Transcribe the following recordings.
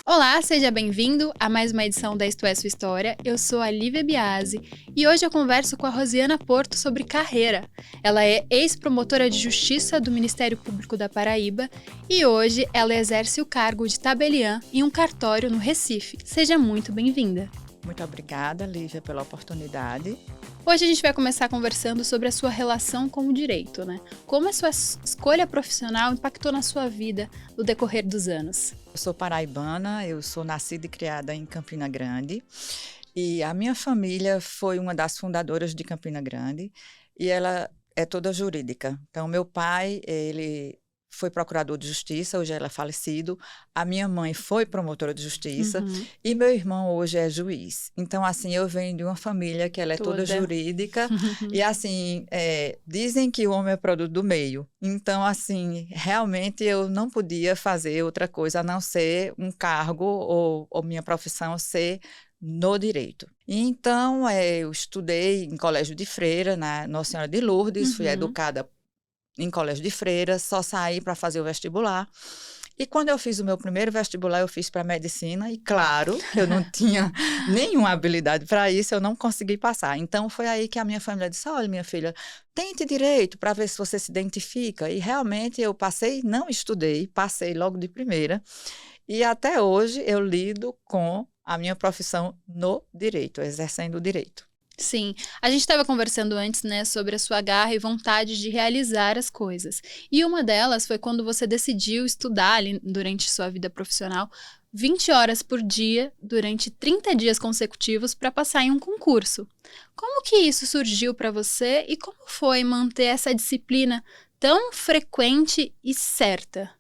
Olá, seja bem-vindo a mais uma edição da Isto é Sua História. Eu sou a Lívia Biasi e hoje eu converso com a Rosiana Porto sobre carreira. Ela é ex-promotora de justiça do Ministério Público da Paraíba e hoje ela exerce o cargo de tabeliã em um cartório no Recife. Seja muito bem-vinda. Muito obrigada, Lívia, pela oportunidade. Hoje a gente vai começar conversando sobre a sua relação com o direito, né? Como a sua escolha profissional impactou na sua vida no decorrer dos anos? Eu sou paraibana, eu sou nascida e criada em Campina Grande e a minha família foi uma das fundadoras de Campina Grande e ela é toda jurídica. Então, meu pai, ele foi procurador de justiça, hoje ele é falecido. A minha mãe foi promotora de justiça e meu irmão hoje é juiz. Então, assim, eu venho de uma família que ela é toda jurídica e, assim, dizem que o homem é produto do meio. Então, assim, realmente eu não podia fazer outra coisa a não ser um cargo ou minha profissão ser no direito. Então, eu estudei em colégio de freira, na Nossa Senhora de Lourdes, fui educada em colégio de freira, só saí para fazer o vestibular. E quando eu fiz o meu primeiro vestibular, eu fiz para medicina e, claro, eu não tinha nenhuma habilidade para isso, eu não consegui passar. Então, foi aí que a minha família disse, olha, minha filha, tente direito para ver se você se identifica. E realmente eu passei, não estudei, passei logo de primeira. E até hoje eu lido com a minha profissão no direito, exercendo o direito. Sim, a gente estava conversando antes, né, sobre a sua garra e vontade de realizar as coisas. E uma delas foi quando você decidiu estudar ali durante sua vida profissional 20 horas por dia durante 30 dias consecutivos para passar em um concurso. Como que isso surgiu para você e como foi manter essa disciplina tão frequente e certa?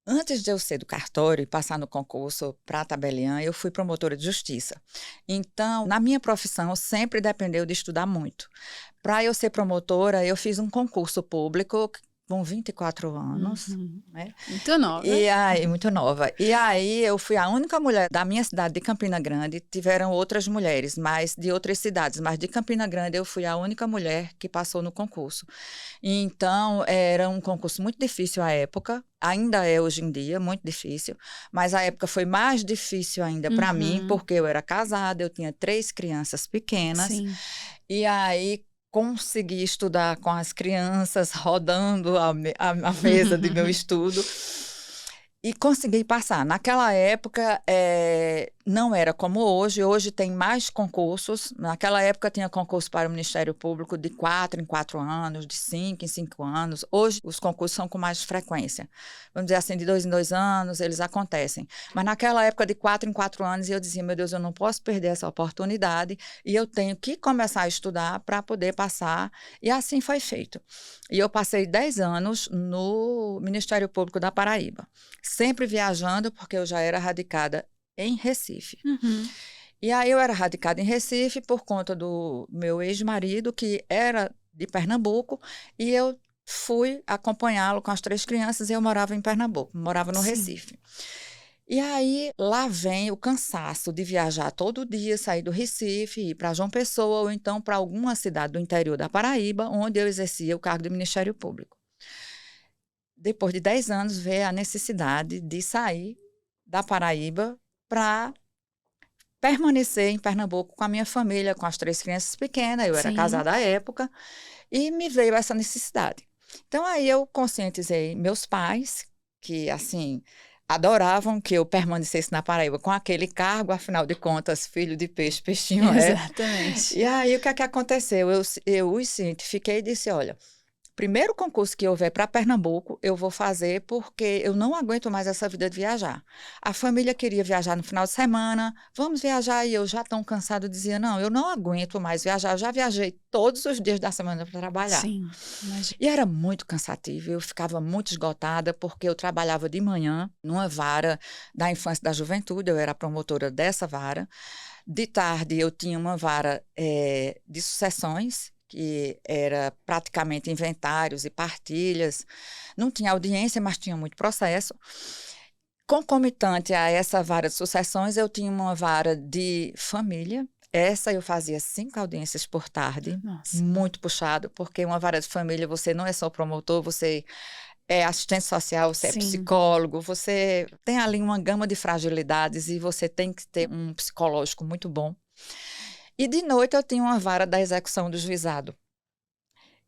Antes de eu ser do cartório e passar no concurso para tabeliã, eu fui promotora de justiça. Então, na minha profissão, sempre dependeu de estudar muito. Para eu ser promotora, eu fiz um concurso público com 24 anos, né? Muito nova. E aí, muito nova. E aí, eu fui a única mulher da minha cidade de Campina Grande. Tiveram outras mulheres, mas de outras cidades, mas de Campina Grande eu fui a única mulher que passou no concurso. Então, era um concurso muito difícil à época, ainda é hoje em dia, muito difícil, mas a época foi mais difícil ainda para mim, porque eu era casada, eu tinha 3 crianças pequenas, Sim. e aí consegui estudar com as crianças, rodando a mesa de meu estudo. E consegui passar. Naquela época, não era como hoje. Hoje tem mais concursos. Naquela época tinha concurso para o Ministério Público de 4 em 4 anos, de 5 em 5 anos. Hoje os concursos são com mais frequência. Vamos dizer assim, de 2 em 2 anos eles acontecem. Mas naquela época de 4 em 4 anos eu dizia, meu Deus, eu não posso perder essa oportunidade e eu tenho que começar a estudar para poder passar. E assim foi feito. E eu passei 10 anos no Ministério Público da Paraíba. Sempre viajando, porque eu já era radicada em Recife. E aí eu era radicada em Recife por conta do meu ex-marido, que era de Pernambuco, e eu fui acompanhá-lo com as 3 crianças e eu morava em Pernambuco, morava no Recife. E aí lá vem o cansaço de viajar todo dia, sair do Recife, ir para João Pessoa ou então para alguma cidade do interior da Paraíba, onde eu exercia o cargo de Ministério Público. Depois de 10 anos, veio a necessidade de sair da Paraíba para permanecer em Pernambuco com a minha família, com as 3 crianças pequenas. Eu era casada à época e me veio essa necessidade. Então, aí eu conscientizei meus pais, que, assim, adoravam que eu permanecesse na Paraíba com aquele cargo, afinal de contas, filho de peixe, peixinho é. Exatamente. E aí, o que é que aconteceu? Eu os cientifiquei e disse, olha, primeiro concurso que houver para Pernambuco, eu vou fazer porque eu não aguento mais essa vida de viajar. A família queria viajar no final de semana, vamos viajar, e eu já tão cansada, dizia, não, eu não aguento mais viajar, eu já viajei todos os dias da semana para trabalhar. Sim, imagina. E era muito cansativo, eu ficava muito esgotada, porque eu trabalhava de manhã numa vara da infância e da juventude, eu era promotora dessa vara. De tarde, eu tinha uma vara de sucessões, que era praticamente inventários e partilhas. Não tinha audiência, mas tinha muito processo. Concomitante a essa vara de sucessões, eu tinha uma vara de família. Essa eu fazia 5 audiências por tarde, Nossa. muito puxado, porque uma vara de família, você não é só promotor, você é assistente social, você é Sim. psicólogo, você tem ali uma gama de fragilidades e você tem que ter um psicológico muito bom. E de noite eu tinha uma vara da execução do juizado.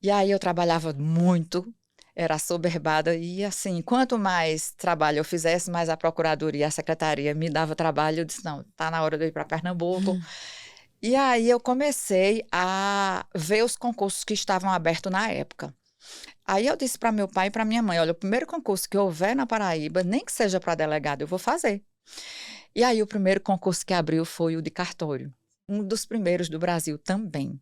E aí eu trabalhava muito, era assoberbada e assim, quanto mais trabalho eu fizesse, mais a procuradoria e a secretaria me dava trabalho. Eu disse, não, tá na hora de eu ir para Pernambuco. E aí eu comecei a ver os concursos que estavam abertos na época. Aí eu disse para meu pai e para minha mãe, olha, o primeiro concurso que houver na Paraíba, nem que seja para delegado, eu vou fazer. E aí o primeiro concurso que abriu foi o de cartório, um dos primeiros do Brasil também.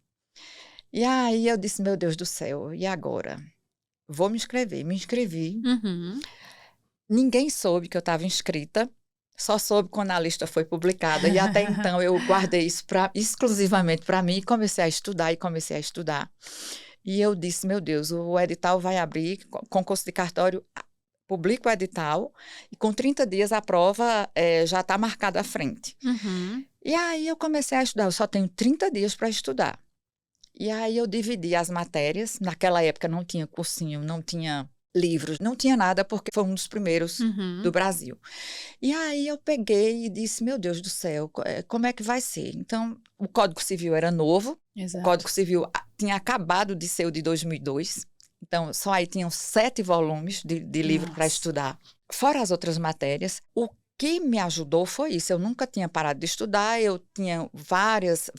E aí eu disse, meu Deus do céu, e agora? Vou me inscrever. Me inscrevi. Uhum. Ninguém soube que eu estava inscrita. Só soube quando a lista foi publicada. E até então eu guardei isso exclusivamente para mim e comecei a estudar. E eu disse, meu Deus, o edital vai abrir, concurso de cartório, publica o edital e com 30 dias a prova já está marcada à frente. Uhum. E aí eu comecei a estudar. Eu só tenho 30 dias para estudar. E aí eu dividi as matérias. Naquela época não tinha cursinho, não tinha livros, não tinha nada, porque foi um dos primeiros Uhum. do Brasil. E aí eu peguei e disse, meu Deus do céu, como é que vai ser? Então, o Código Civil era novo, Exato. o Código Civil tinha acabado de ser o de 2002, então só aí tinham 7 volumes de livro para Nossa. estudar. Fora as outras matérias, o que me ajudou foi isso, eu nunca tinha parado de estudar, eu tinha várias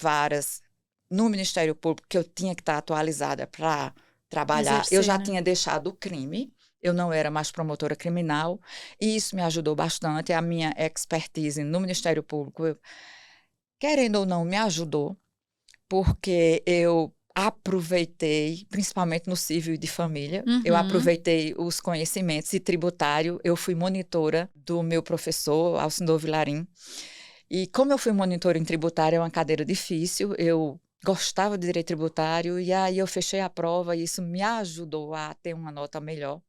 no Ministério Público que eu tinha que estar atualizada para trabalhar. Exercer, Eu já né? tinha deixado o crime, eu não era mais promotora criminal, e isso me ajudou bastante. A minha expertise no Ministério Público, querendo ou não, me ajudou, porque eu aproveitei, principalmente no civil e de família, eu Uhum. aproveitei os conhecimentos e tributário. Eu fui monitora do meu professor, Alcindor Vilarim, e como eu fui monitora em tributário, é uma cadeira difícil, eu gostava de direito tributário, e aí eu fechei a prova e isso me ajudou a ter uma nota melhor.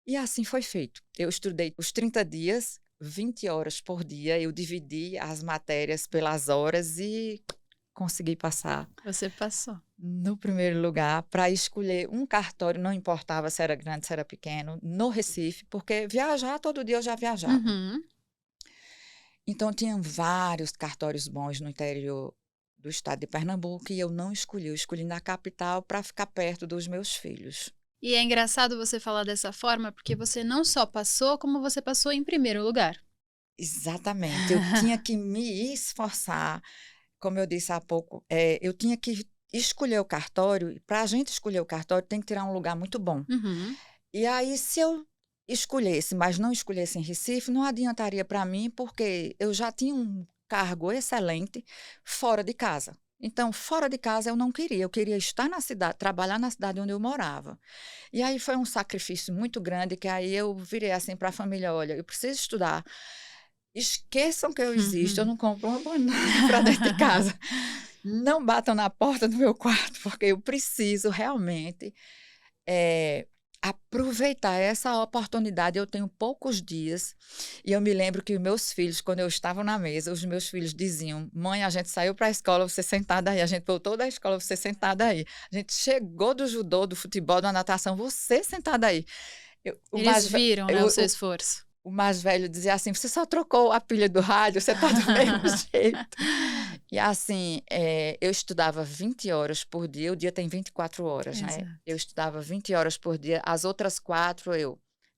E assim foi feito. Eu estudei os 30 dias, 20 horas por dia, eu dividi as matérias pelas horas e consegui passar Você passou. no primeiro lugar para escolher um cartório, não importava se era grande, se era pequeno, no Recife, porque viajar todo dia eu já viajava. Uhum. Então, tinham vários cartórios bons no interior do estado de Pernambuco e eu não escolhi, eu escolhi na capital para ficar perto dos meus filhos. E é engraçado você falar dessa forma, porque você não só passou, como você passou em primeiro lugar. Exatamente, eu tinha que me esforçar, como eu disse há pouco, eu tinha que escolher o cartório, e para a gente escolher o cartório tem que tirar um lugar muito bom. Uhum. E aí, se eu escolhesse, mas não escolhesse em Recife, não adiantaria para mim, porque eu já tinha um cargo excelente fora de casa. Então, fora de casa eu não queria, eu queria estar na cidade, trabalhar na cidade onde eu morava. E aí foi um sacrifício muito grande, que aí eu virei assim para a família, olha, eu preciso estudar. Esqueçam que eu existo, eu não compro uma banana para dentro de casa. Não batam na porta do meu quarto, porque eu preciso realmente aproveitar essa oportunidade. Eu tenho poucos dias e eu me lembro que os meus filhos, quando eu estava na mesa, os meus filhos diziam, mãe, a gente saiu para a escola, você sentada aí, a gente voltou da escola, você sentada aí, a gente chegou do judô, do futebol, da natação, você sentada aí. Eles viram, né, o seu esforço. O mais velho dizia assim, você só trocou a pilha do rádio, você está do mesmo jeito. E assim, eu estudava 20 horas por dia, o dia tem 24 horas, Exato. né? Eu estudava 20 horas por dia, as outras 4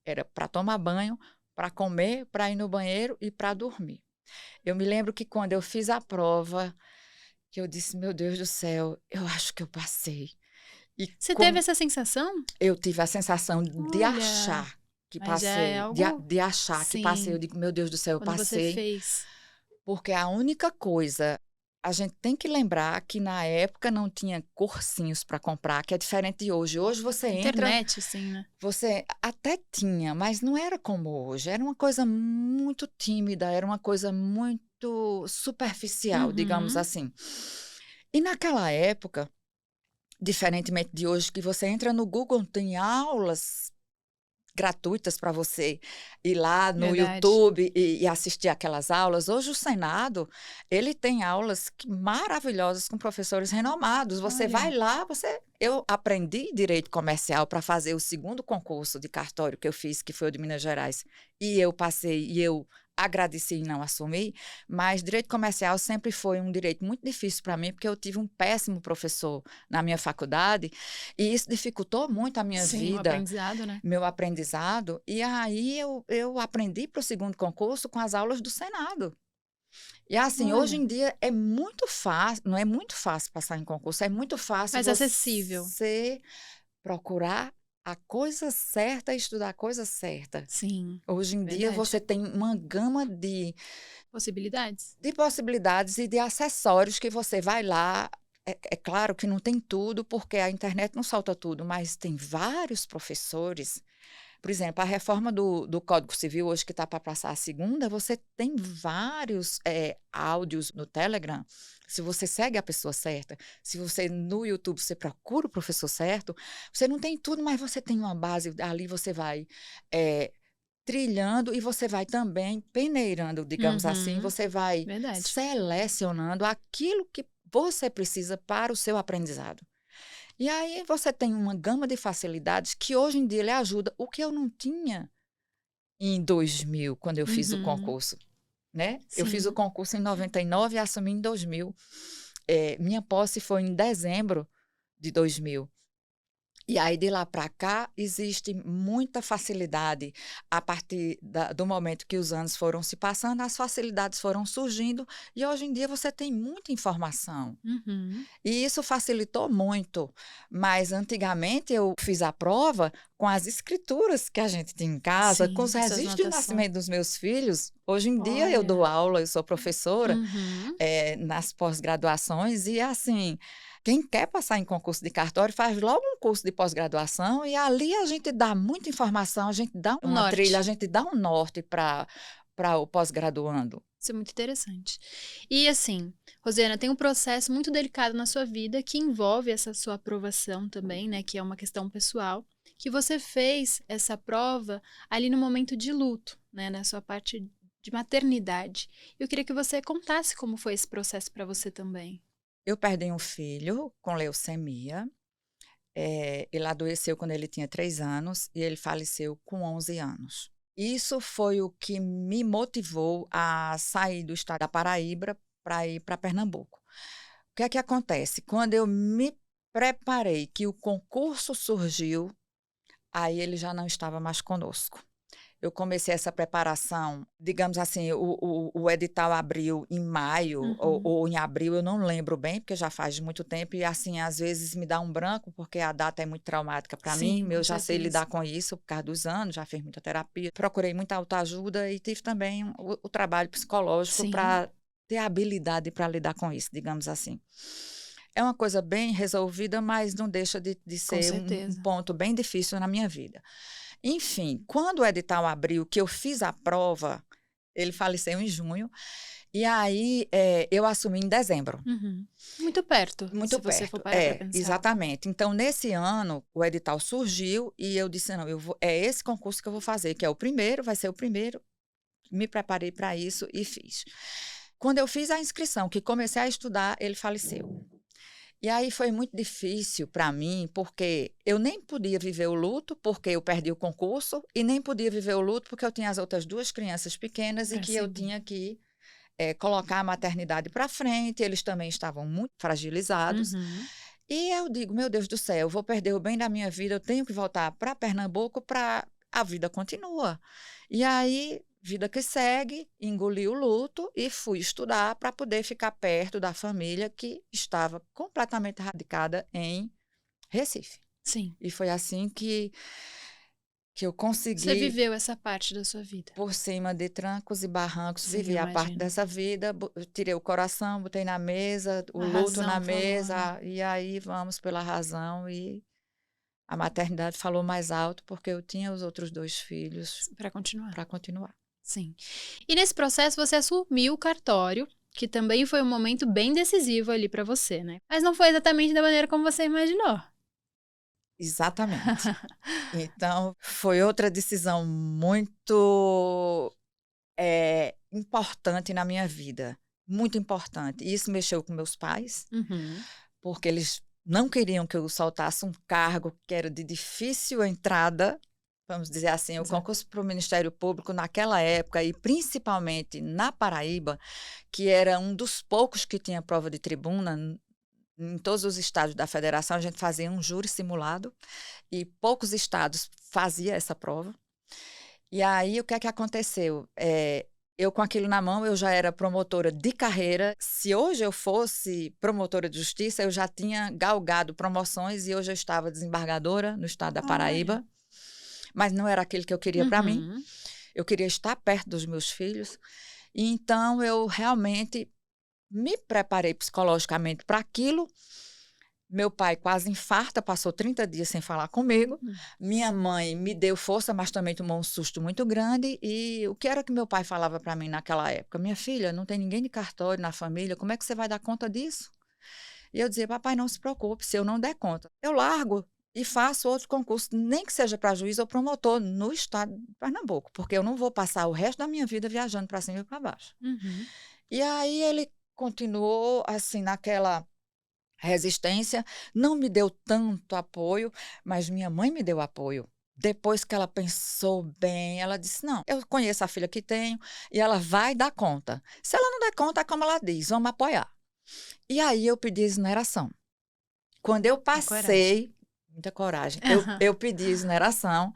era para tomar banho, para comer, para ir no banheiro e para dormir. Eu me lembro que quando eu fiz a prova, que eu disse, meu Deus do céu, eu acho que eu passei. E Você teve essa sensação? eu tive a sensação de Olha, achar que mas já passei, é algo... de achar que passei. Eu Sim, digo, meu Deus do céu, eu quando você passei. fez. Porque a única coisa, a gente tem que lembrar que na época não tinha cursinhos para comprar, que é diferente de hoje. Hoje você entra, Internet, assim, né? você até tinha, mas não era como hoje. Era uma coisa muito tímida, era uma coisa muito superficial, digamos Uhum. assim. E naquela época, diferentemente de hoje, que você entra no Google, tem aulas gratuitas para você ir lá no Verdade. YouTube e assistir aquelas aulas. Hoje o Senado, ele tem aulas maravilhosas com professores renomados. Você Olha. vai lá, eu aprendi direito comercial para fazer o segundo concurso de cartório que eu fiz, que foi o de Minas Gerais, e eu passei, e eu agradeci e não assumi, mas direito comercial sempre foi um direito muito difícil para mim, porque eu tive um péssimo professor na minha faculdade, e isso dificultou muito a minha Sim, o vida, aprendizado, né? meu aprendizado, e aí eu aprendi para o segundo concurso com as aulas do Senado. E assim, hoje Olha, em dia é muito fácil, não é muito fácil passar em concurso, é muito fácil mais acessível. você procurar a coisa certa e estudar a coisa certa. Sim, Hoje em dia verdade. você tem uma gama Possibilidades. de possibilidades e de acessórios que você vai lá. É claro que não tem tudo, porque a internet não solta tudo, mas tem vários professores. Por exemplo, a reforma do Código Civil, hoje que está para passar a segunda, você tem vários áudios no Telegram. Se você segue a pessoa certa, se você no YouTube você procura o professor certo, você não tem tudo, mas você tem uma base, ali você vai trilhando e você vai também peneirando, digamos assim, Uhum, você vai verdade. selecionando aquilo que você precisa para o seu aprendizado. E aí você tem uma gama de facilidades que hoje em dia lhe ajuda, o que eu não tinha em 2000, quando eu fiz o Uhum, concurso, né? Eu fiz o sim. concurso em 99 e assumi em 2000. Minha posse foi em dezembro de 2000. E aí, de lá para cá, existe muita facilidade. A partir do momento que os anos foram se passando, as facilidades foram surgindo, e hoje em dia você tem muita informação. Uhum, E isso facilitou muito. Mas antigamente eu fiz a prova com as escrituras que a gente tinha em casa, com os sim, essas registros de anotações. nascimento dos meus filhos. Hoje em dia eu dou Olha. aula, eu sou professora Uhum, nas pós-graduações, e assim, quem quer passar em concurso de cartório faz logo um curso de pós-graduação, e ali a gente dá muita informação, a gente dá o uma trilha, a norte. gente dá um norte para o pós-graduando. Isso é muito interessante. E assim, Rosiana, tem um processo muito delicado na sua vida que envolve essa sua aprovação também, né? Que é uma questão pessoal. Que você fez essa prova ali no momento de luto, né? Na sua parte de maternidade. Eu queria que você contasse como foi esse processo para você também. Eu perdi um filho com leucemia. Ele adoeceu quando ele tinha 3 anos e ele faleceu com 11 anos. Isso foi o que me motivou a sair do estado da Paraíba para ir para Pernambuco. O que é que acontece? Quando eu me preparei, que o concurso surgiu, aí ele já não estava mais conosco. Eu comecei essa preparação, digamos assim, o edital abriu em maio Uhum. ou em abril, eu não lembro bem, porque já faz muito tempo, e assim, às vezes me dá um branco, porque a data é muito traumática para mim, Sim, eu com já sei certeza. lidar com isso por causa dos anos, já fiz muita terapia, procurei muita autoajuda e tive também o trabalho psicológico Sim, para ter habilidade para lidar com isso, digamos assim. É uma coisa bem resolvida, mas não deixa de com ser um certeza. ponto bem difícil na minha vida. Enfim, quando o edital abriu, que eu fiz a prova, ele faleceu em junho, e aí eu assumi em dezembro, Uhum. Muito perto, muito se você for perto. parar para pensar. Exatamente. Então, nesse ano, o edital surgiu e eu disse, não, é esse concurso que eu vou fazer, que é o primeiro, vai ser o primeiro. Me preparei para isso e fiz. Quando eu fiz a inscrição, que comecei a estudar, ele faleceu. E aí foi muito difícil para mim, porque eu nem podia viver o luto, porque eu perdi o concurso, e nem podia viver o luto, porque eu tinha as outras 2 crianças pequenas e Para que eu seguir. tinha que colocar a maternidade para frente, eles também estavam muito fragilizados. Uhum. E eu digo, meu Deus do céu, eu vou perder o bem da minha vida, eu tenho que voltar para Pernambuco para a vida continua. E aí, vida que segue, engoli o luto e fui estudar para poder ficar perto da família que estava completamente radicada em Recife. Sim. E foi assim que eu Você consegui, viveu essa parte da sua vida. por cima de trancos e barrancos, Sim, vivi eu a parte imagino. dessa vida, tirei o coração, botei na mesa, o A luto na razão falou, né? mesa, e aí vamos pela razão. E a maternidade falou mais alto, porque eu tinha os outros 2 filhos Para continuar. para continuar. Sim. E nesse processo você assumiu o cartório, que também foi um momento bem decisivo ali para você, né? Mas não foi exatamente da maneira como você imaginou. Exatamente. Então, foi outra decisão muito importante na minha vida. Muito importante. E isso mexeu com meus pais, Uhum. porque eles não queriam que eu soltasse um cargo que era de difícil entrada, vamos dizer assim, o Exato. concurso para o Ministério Público naquela época, e principalmente na Paraíba, que era um dos poucos que tinha prova de tribuna. Em todos os estados da federação, a gente fazia um júri simulado, e poucos estados faziam essa prova. E aí, o que é que aconteceu? Eu, com aquilo na mão, eu já era promotora de carreira. Se hoje eu fosse promotora de justiça, eu já tinha galgado promoções e hoje eu estava desembargadora no estado da Olha. Paraíba. Mas não era aquilo que eu queria para mim. Uhum. Eu queria estar perto dos meus filhos. E então, eu realmente me preparei psicologicamente para aquilo. Meu pai quase infarta, passou 30 dias sem falar comigo. Minha mãe me deu força, mas também tomou um susto muito grande. E o que era que meu pai falava para mim naquela época? Minha filha, não tem ninguém de cartório na família, como é que você vai dar conta disso? E eu dizia, papai, não se preocupe, se eu não der conta, eu largo e faço outro concurso, nem que seja para juiz ou promotor, no estado de Pernambuco, porque eu não vou passar o resto da minha vida viajando para cima e para baixo. Uhum. E aí ele continuou assim naquela resistência, não me deu tanto apoio, mas minha mãe me deu apoio. Depois que ela pensou bem, ela disse: Não, eu conheço a filha que tenho e ela vai dar conta. Se ela não der conta, é como ela diz, vamos apoiar. E aí eu pedi exoneração. Quando eu É coragem. passei, muita coragem, eu pedi exoneração.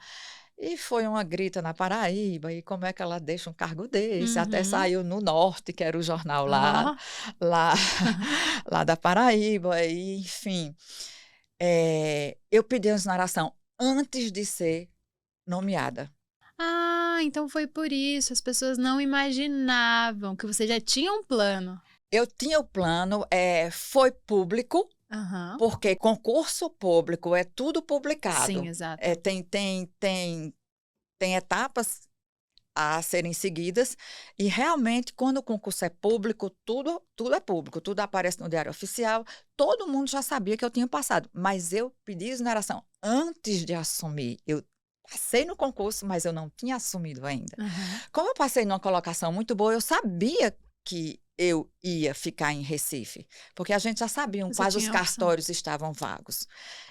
E foi uma grita na Paraíba, e como é que ela deixa um cargo desse? Até Uhum. saiu no Norte, que era o jornal Ó. lá, lá da Paraíba, e enfim. Eu pedi a exoneração antes de ser nomeada. Ah, então foi por isso. As pessoas não imaginavam que você já tinha um plano. Eu tinha o plano, foi público, Aham. porque concurso público é tudo Sim, publicado. exato. Tem etapas a serem seguidas, e realmente, quando o concurso é público, tudo é público, tudo aparece no Diário Oficial, todo mundo já sabia que eu tinha passado, mas eu pedi exoneração antes de assumir. Eu passei no concurso, mas eu não tinha assumido ainda. Aham. Como eu passei numa colocação muito boa, eu sabia que eu ia ficar em Recife, porque a gente já sabia Você quais os tinha a opção. cartórios estavam vagos.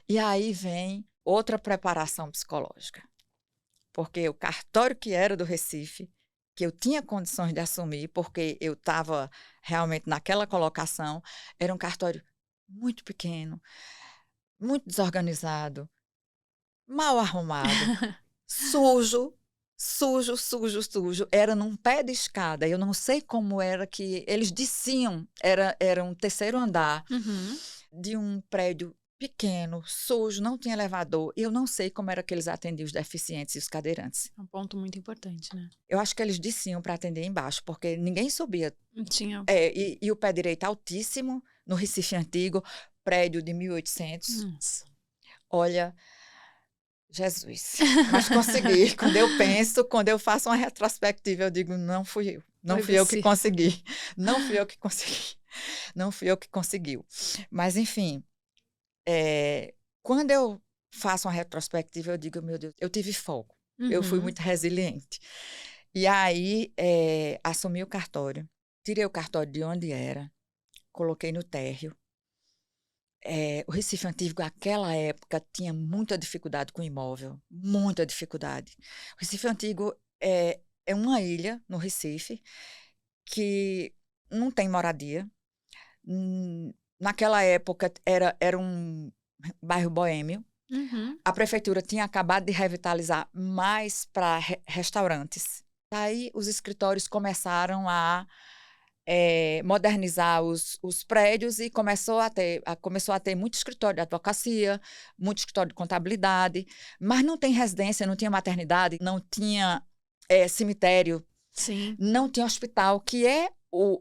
E aí vem outra preparação psicológica. Porque o cartório que era do Recife, que eu tinha condições de assumir, porque eu estava realmente naquela colocação, era um cartório muito pequeno, muito desorganizado, mal arrumado, sujo, sujo, sujo, sujo. Era num pé de escada. Eu não sei como era que eles diziam, era um terceiro andar Uhum. de um prédio pequeno, sujo, não tinha elevador. Eu não sei como era que eles atendiam os deficientes e os cadeirantes. É um ponto muito importante, né? Eu acho que eles desciam para atender embaixo, porque ninguém subia. Não tinha. E o pé direito altíssimo, no Recife Antigo, prédio de 1800. Nossa. Olha, Jesus. Mas consegui. Quando eu faço uma retrospectiva, eu digo, não fui eu. Não Foi fui eu que você. consegui. Não fui eu que consegui. Não fui eu que conseguiu. Mas, enfim, quando eu faço uma retrospectiva, eu digo, meu Deus, eu tive foco. Eu fui Uhum. muito resiliente. E aí, assumi o cartório. Tirei o cartório de onde era, coloquei no térreo. O Recife Antigo, naquela época, tinha muita dificuldade com imóvel, muita dificuldade. O Recife Antigo é uma ilha no Recife que não tem moradia. Naquela época, era um bairro boêmio. Uhum. A prefeitura tinha acabado de revitalizar mais para restaurantes. Aí os escritórios começaram a modernizar os prédios e começou a ter muito escritório de advocacia, muito escritório de contabilidade, mas não tem residência, não tinha maternidade, não tinha cemitério, Sim. não tinha hospital, que é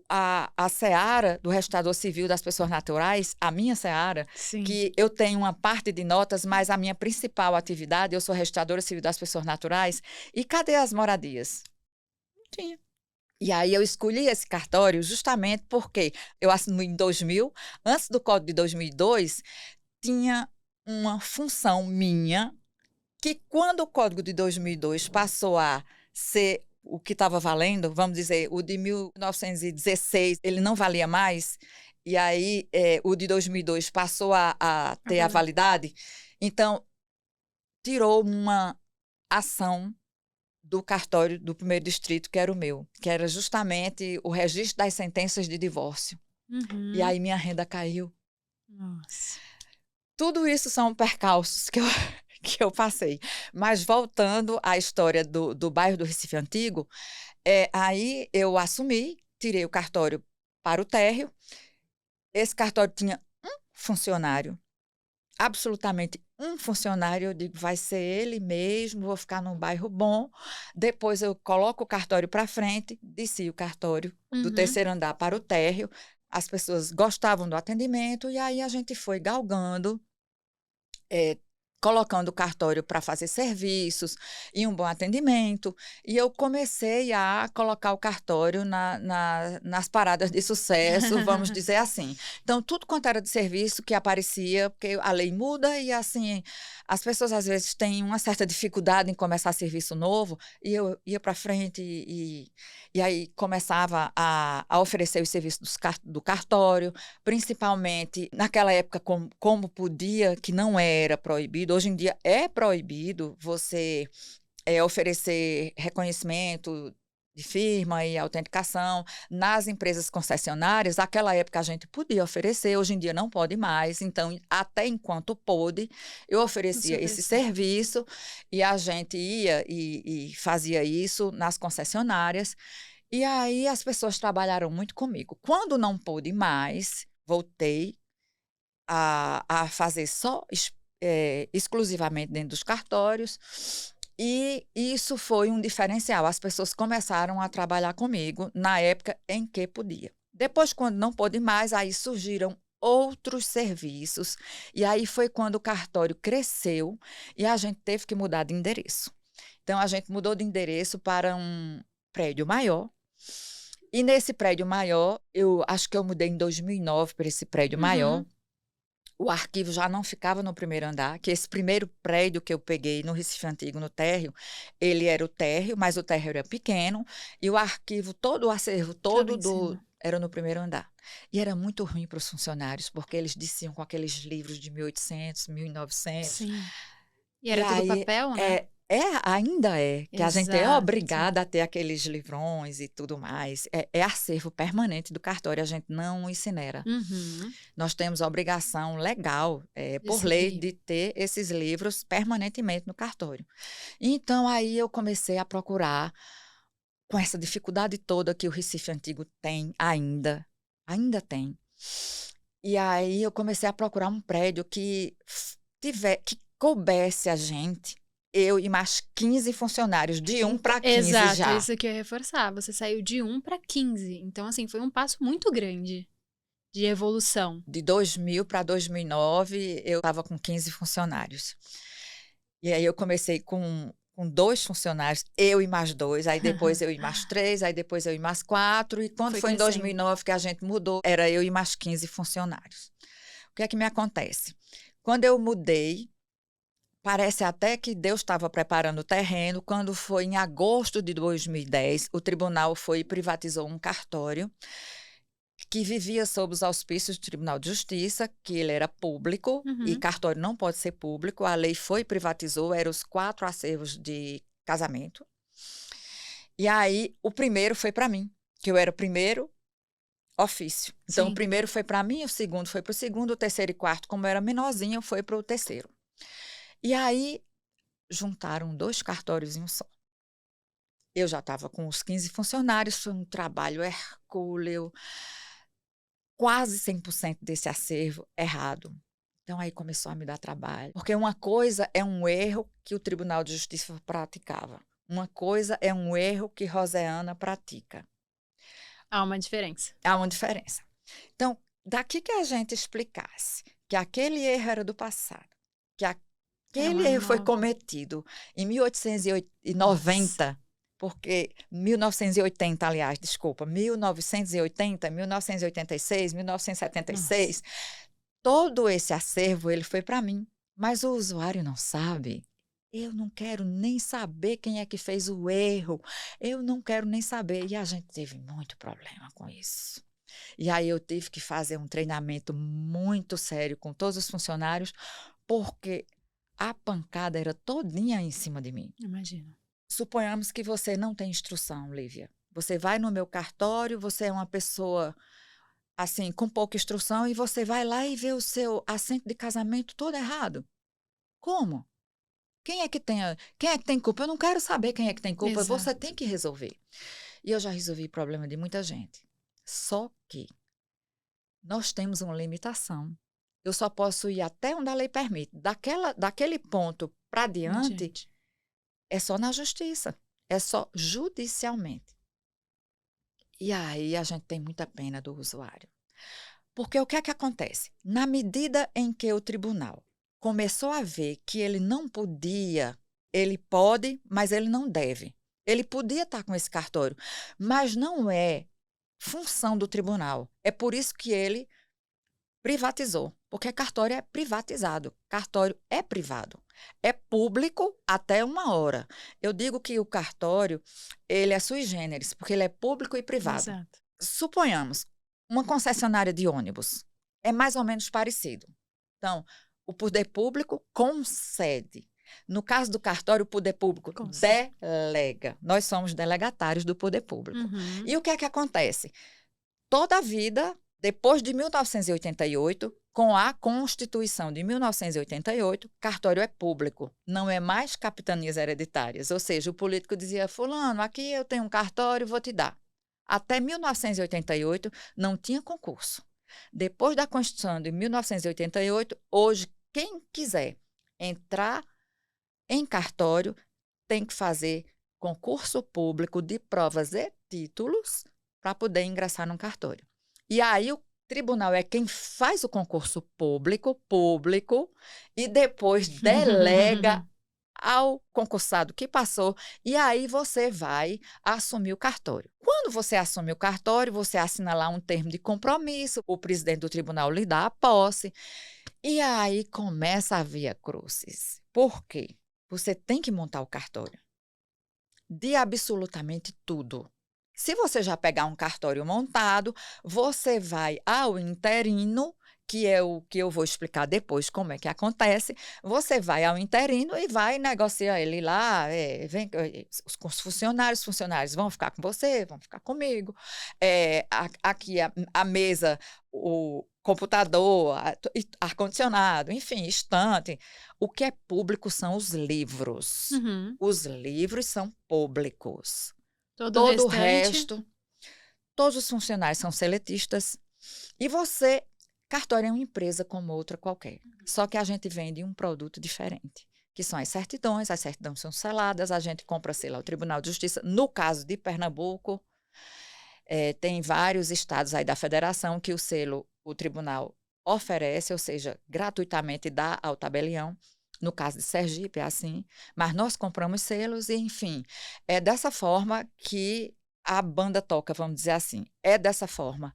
a seara do registrador civil das pessoas naturais, a minha seara, Sim. que eu tenho uma parte de notas, mas a minha principal atividade, eu sou registradora civil das pessoas naturais. E cadê as moradias? Não tinha. E aí eu escolhi esse cartório justamente porque eu assumi em 2000, antes do Código de 2002, tinha uma função minha que quando o Código de 2002 passou a ser o que estava valendo, vamos dizer, o de 1916, ele não valia mais, e aí o de 2002 passou a ter a validade, então tirou uma ação do cartório do primeiro distrito, que era o meu, que era justamente o registro das sentenças de divórcio. Uhum. E aí minha renda caiu. Nossa. Tudo isso são percalços que eu passei. Mas voltando à história do bairro do Recife Antigo, aí eu assumi, tirei o cartório para o térreo. Esse cartório tinha um funcionário, absolutamente um funcionário. Eu digo, vai ser ele mesmo, vou ficar num bairro bom. Depois eu coloco o cartório para frente, desci o cartório do terceiro andar para o térreo. As pessoas gostavam do atendimento e aí a gente foi galgando, colocando o cartório para fazer serviços e um bom atendimento. E eu comecei a colocar o cartório nas paradas de sucesso, vamos dizer assim. Então, tudo quanto era de serviço que aparecia, porque a lei muda e, assim, as pessoas às vezes têm uma certa dificuldade em começar serviço novo, e eu ia para frente e aí começava a oferecer os serviços do cartório, principalmente naquela época como podia, que não era proibido. Hoje em dia é proibido você oferecer reconhecimento de firma e autenticação nas empresas concessionárias. Naquela época a gente podia oferecer, hoje em dia não pode mais. Então, até enquanto pôde, eu oferecia esse serviço e a gente ia e fazia isso nas concessionárias. E aí as pessoas trabalharam muito comigo. Quando não pôde mais, voltei a fazer só exclusivamente dentro dos cartórios, e isso foi um diferencial. As pessoas começaram a trabalhar comigo na época em que podia. Depois, quando não pôde mais, aí surgiram outros serviços, e aí foi quando o cartório cresceu e a gente teve que mudar de endereço. Então, a gente mudou de endereço para um prédio maior. E nesse prédio maior, eu acho que eu mudei em 2009 para esse prédio maior. O arquivo já não ficava no primeiro andar, que esse primeiro prédio que eu peguei no Recife Antigo, no térreo, ele era o térreo, mas o térreo era pequeno, e o arquivo todo, o acervo todo era no primeiro andar. E era muito ruim para os funcionários, porque eles desciam com aqueles livros de 1800, 1900. Sim. E era tudo papel, né? Ainda é, que a gente é Exato. obrigada a ter aqueles livrões e tudo mais. É acervo permanente do cartório, a gente não incinera. Nós temos a obrigação legal, por lei, de ter esses livros permanentemente no cartório. Então, aí eu comecei a procurar, com essa dificuldade toda que o Recife Antigo tem ainda tem. E aí eu comecei a procurar um prédio que coubesse a gente, eu e mais 15 funcionários, de 1 para 15 Exato, já. isso que eu ia reforçar. Você saiu de 1 para 15. Então, assim, foi um passo muito grande de evolução. De 2000 para 2009, eu estava com 15 funcionários. E aí eu comecei com 2 funcionários, eu e mais 2, aí depois eu e mais 3, aí depois eu e mais 4, e quando foi em 2009 que a gente mudou, era eu e mais 15 funcionários. O que é que me acontece? Quando eu mudei, parece até que Deus estava preparando o terreno. Quando foi em agosto de 2010, o tribunal foi e privatizou um cartório que vivia sob os auspícios do Tribunal de Justiça, que ele era público, e cartório não pode ser público. A lei foi e privatizou, eram os 4 acervos de casamento. E aí, o primeiro foi para mim, que eu era o primeiro ofício. Então, o primeiro foi para mim, o segundo foi para o segundo, o terceiro e quarto, como eu era menorzinho, foi para o terceiro. E aí, juntaram 2 cartórios em um só. Eu já estava com os 15 funcionários, foi um trabalho hercúleo, quase 100% desse acervo errado. Então, aí começou a me dar trabalho. Porque uma coisa é um erro que o Tribunal de Justiça praticava. Uma coisa é um erro que Roseana pratica. Há uma diferença. Há uma diferença. Então, daqui que a gente explicasse que aquele erro era do passado, que aquele erro foi cometido em 1890, porque 1980, aliás, desculpa, 1980, 1986, 1976, todo esse acervo, ele foi para mim. mas o usuário não sabe. Eu não quero nem saber quem é que fez o erro. Eu não quero nem saber. E a gente teve muito problema com isso. E aí eu tive que fazer um treinamento muito sério com todos os funcionários, porque a pancada era todinha em cima de mim. Imagino. Suponhamos que você não tem instrução, Lívia. Você vai no meu cartório, você é uma pessoa assim, com pouca instrução, e você vai lá e vê o seu assento de casamento todo errado. Como? Quem é que tem culpa? Eu não quero saber quem é que tem culpa, você tem Exato. que resolver. E eu já resolvi problema de muita gente. Só que nós temos uma limitação. Eu só posso ir até onde a lei permite. Daquele ponto para diante, Adiante. é só na justiça, é só judicialmente. E aí a gente tem muita pena do usuário. Porque o que é que acontece? Na medida em que o tribunal começou a ver que ele não podia, ele pode, mas ele não deve. Ele podia estar com esse cartório, mas não é função do tribunal. É por isso que ele privatizou, porque cartório é privatizado, cartório é privado, é público até uma hora. Eu digo que o cartório, ele é sui generis, porque ele é público e privado. Exato. Suponhamos, uma concessionária de ônibus é mais ou menos parecido. Então, o poder público concede. No caso do cartório, o poder público Concede. delega. Nós somos delegatários do poder público. Uhum. E o que é que acontece? Toda a vida, depois de 1988, com a Constituição de 1988, cartório é público, não é mais capitanias hereditárias. Ou seja, o político dizia, fulano, aqui eu tenho um cartório, vou te dar. Até 1988, não tinha concurso. Depois da Constituição de 1988, hoje, quem quiser entrar em cartório tem que fazer concurso público de provas e títulos para poder ingressar num cartório. E aí o tribunal é quem faz o concurso público, e depois delega ao concursado que passou, e aí você vai assumir o cartório. Quando você assume o cartório, você assina lá um termo de compromisso, o presidente do tribunal lhe dá a posse, e aí começa a via crucis. Por quê? Você tem que montar o cartório de absolutamente tudo. Se você já pegar um cartório montado, você vai ao interino, que é o que eu vou explicar depois como é que acontece. Você vai ao interino e vai negociar ele lá, com os funcionários vão ficar com você, vão ficar comigo. Aqui a mesa, o computador, ar-condicionado, enfim, estante. O que é público são os livros. Uhum. Os livros são públicos. Todo Todo o restante. resto, todos os funcionários são seletistas. E você, cartório é uma empresa como outra qualquer. Só que a gente vende um produto diferente, que são as certidões são seladas, a gente compra selo ao Tribunal de Justiça. No caso de Pernambuco, tem vários estados aí da federação que o selo, o tribunal oferece, ou seja, gratuitamente dá ao tabelião. No caso de Sergipe é assim, mas nós compramos selos e, enfim, é dessa forma que a banda toca, vamos dizer assim. É dessa forma.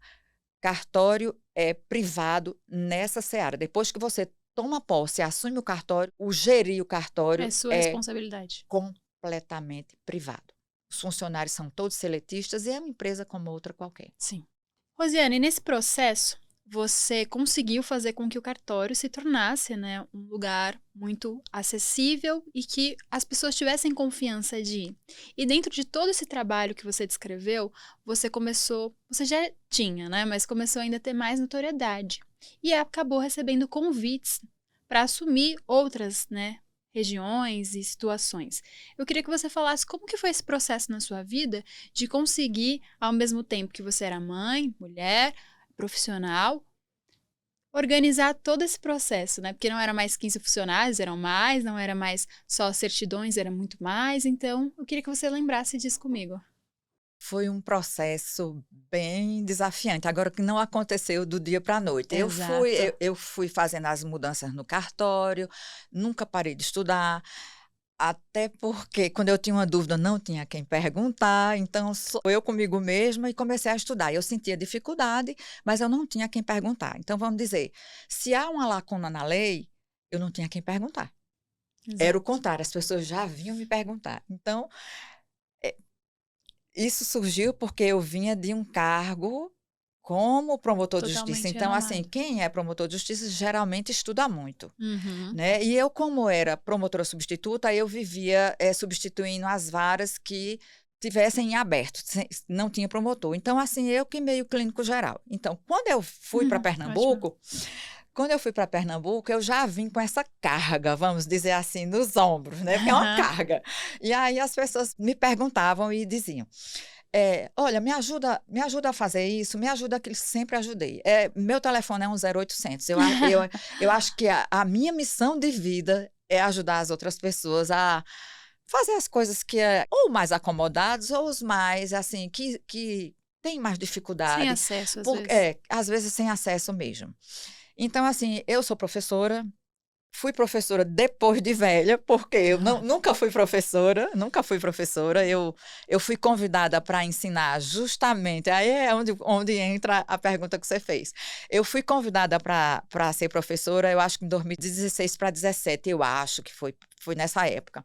Cartório é privado nessa seara. Depois que você toma posse e assume o cartório, o gerir o cartório É sua responsabilidade. completamente privado. Os funcionários são todos seletistas e é uma empresa como outra qualquer. Sim. Rosiane, nesse processo, você conseguiu fazer com que o cartório se tornasse, né, um lugar muito acessível e que as pessoas tivessem confiança de ir. E dentro de todo esse trabalho que você descreveu, você já tinha, né, mas começou ainda a ter mais notoriedade. E acabou recebendo convites para assumir outras, né, regiões e situações. Eu queria que você falasse como que foi esse processo na sua vida de conseguir, ao mesmo tempo que você era mãe, mulher, profissional, organizar todo esse processo, né? Porque não era mais 15 funcionários, eram mais, não era mais só certidões, era muito mais. Então, eu queria que você lembrasse disso comigo. Foi um processo bem desafiante, agora que não aconteceu do dia para a noite. Exato. Eu fui fazendo as mudanças no cartório, nunca parei de estudar, até porque quando eu tinha uma dúvida não tinha quem perguntar, então sou eu comigo mesma e comecei a estudar. Eu sentia dificuldade, mas eu não tinha quem perguntar. Então vamos dizer, se há uma lacuna na lei, eu não tinha quem perguntar. Era o Exato. contrário, as pessoas já vinham me perguntar. Então, eh, isso surgiu porque eu vinha de um cargo como promotor de justiça. Totalmente Então, assim, renomado. quem é promotor de justiça geralmente estuda muito, Uhum. né. E eu, como era promotora substituta, eu vivia, substituindo as varas que tivessem em aberto, não tinha promotor. Então, assim, eu que meio clínico geral. Então, Ótimo. quando eu fui para Pernambuco, eu já vim com essa carga, vamos dizer assim, nos ombros, né, porque é uma Aham. carga. E aí as pessoas me perguntavam e diziam: "Olha, me ajuda a fazer isso, me ajuda", que sempre ajudei. Meu telefone é um 0800. Eu acho que a minha missão de vida é ajudar as outras pessoas a fazer as coisas que ou mais acomodados ou os mais, assim, que têm mais Sem dificuldade, acesso, às vezes. às vezes sem acesso mesmo. Então, assim, eu sou professora, fui professora depois de velha, porque eu nunca fui professora, nunca fui professora. Eu fui convidada para ensinar justamente, aí é onde entra a pergunta que você fez. Eu fui convidada para ser professora, eu acho que em 2016 para 17, eu acho que foi nessa época.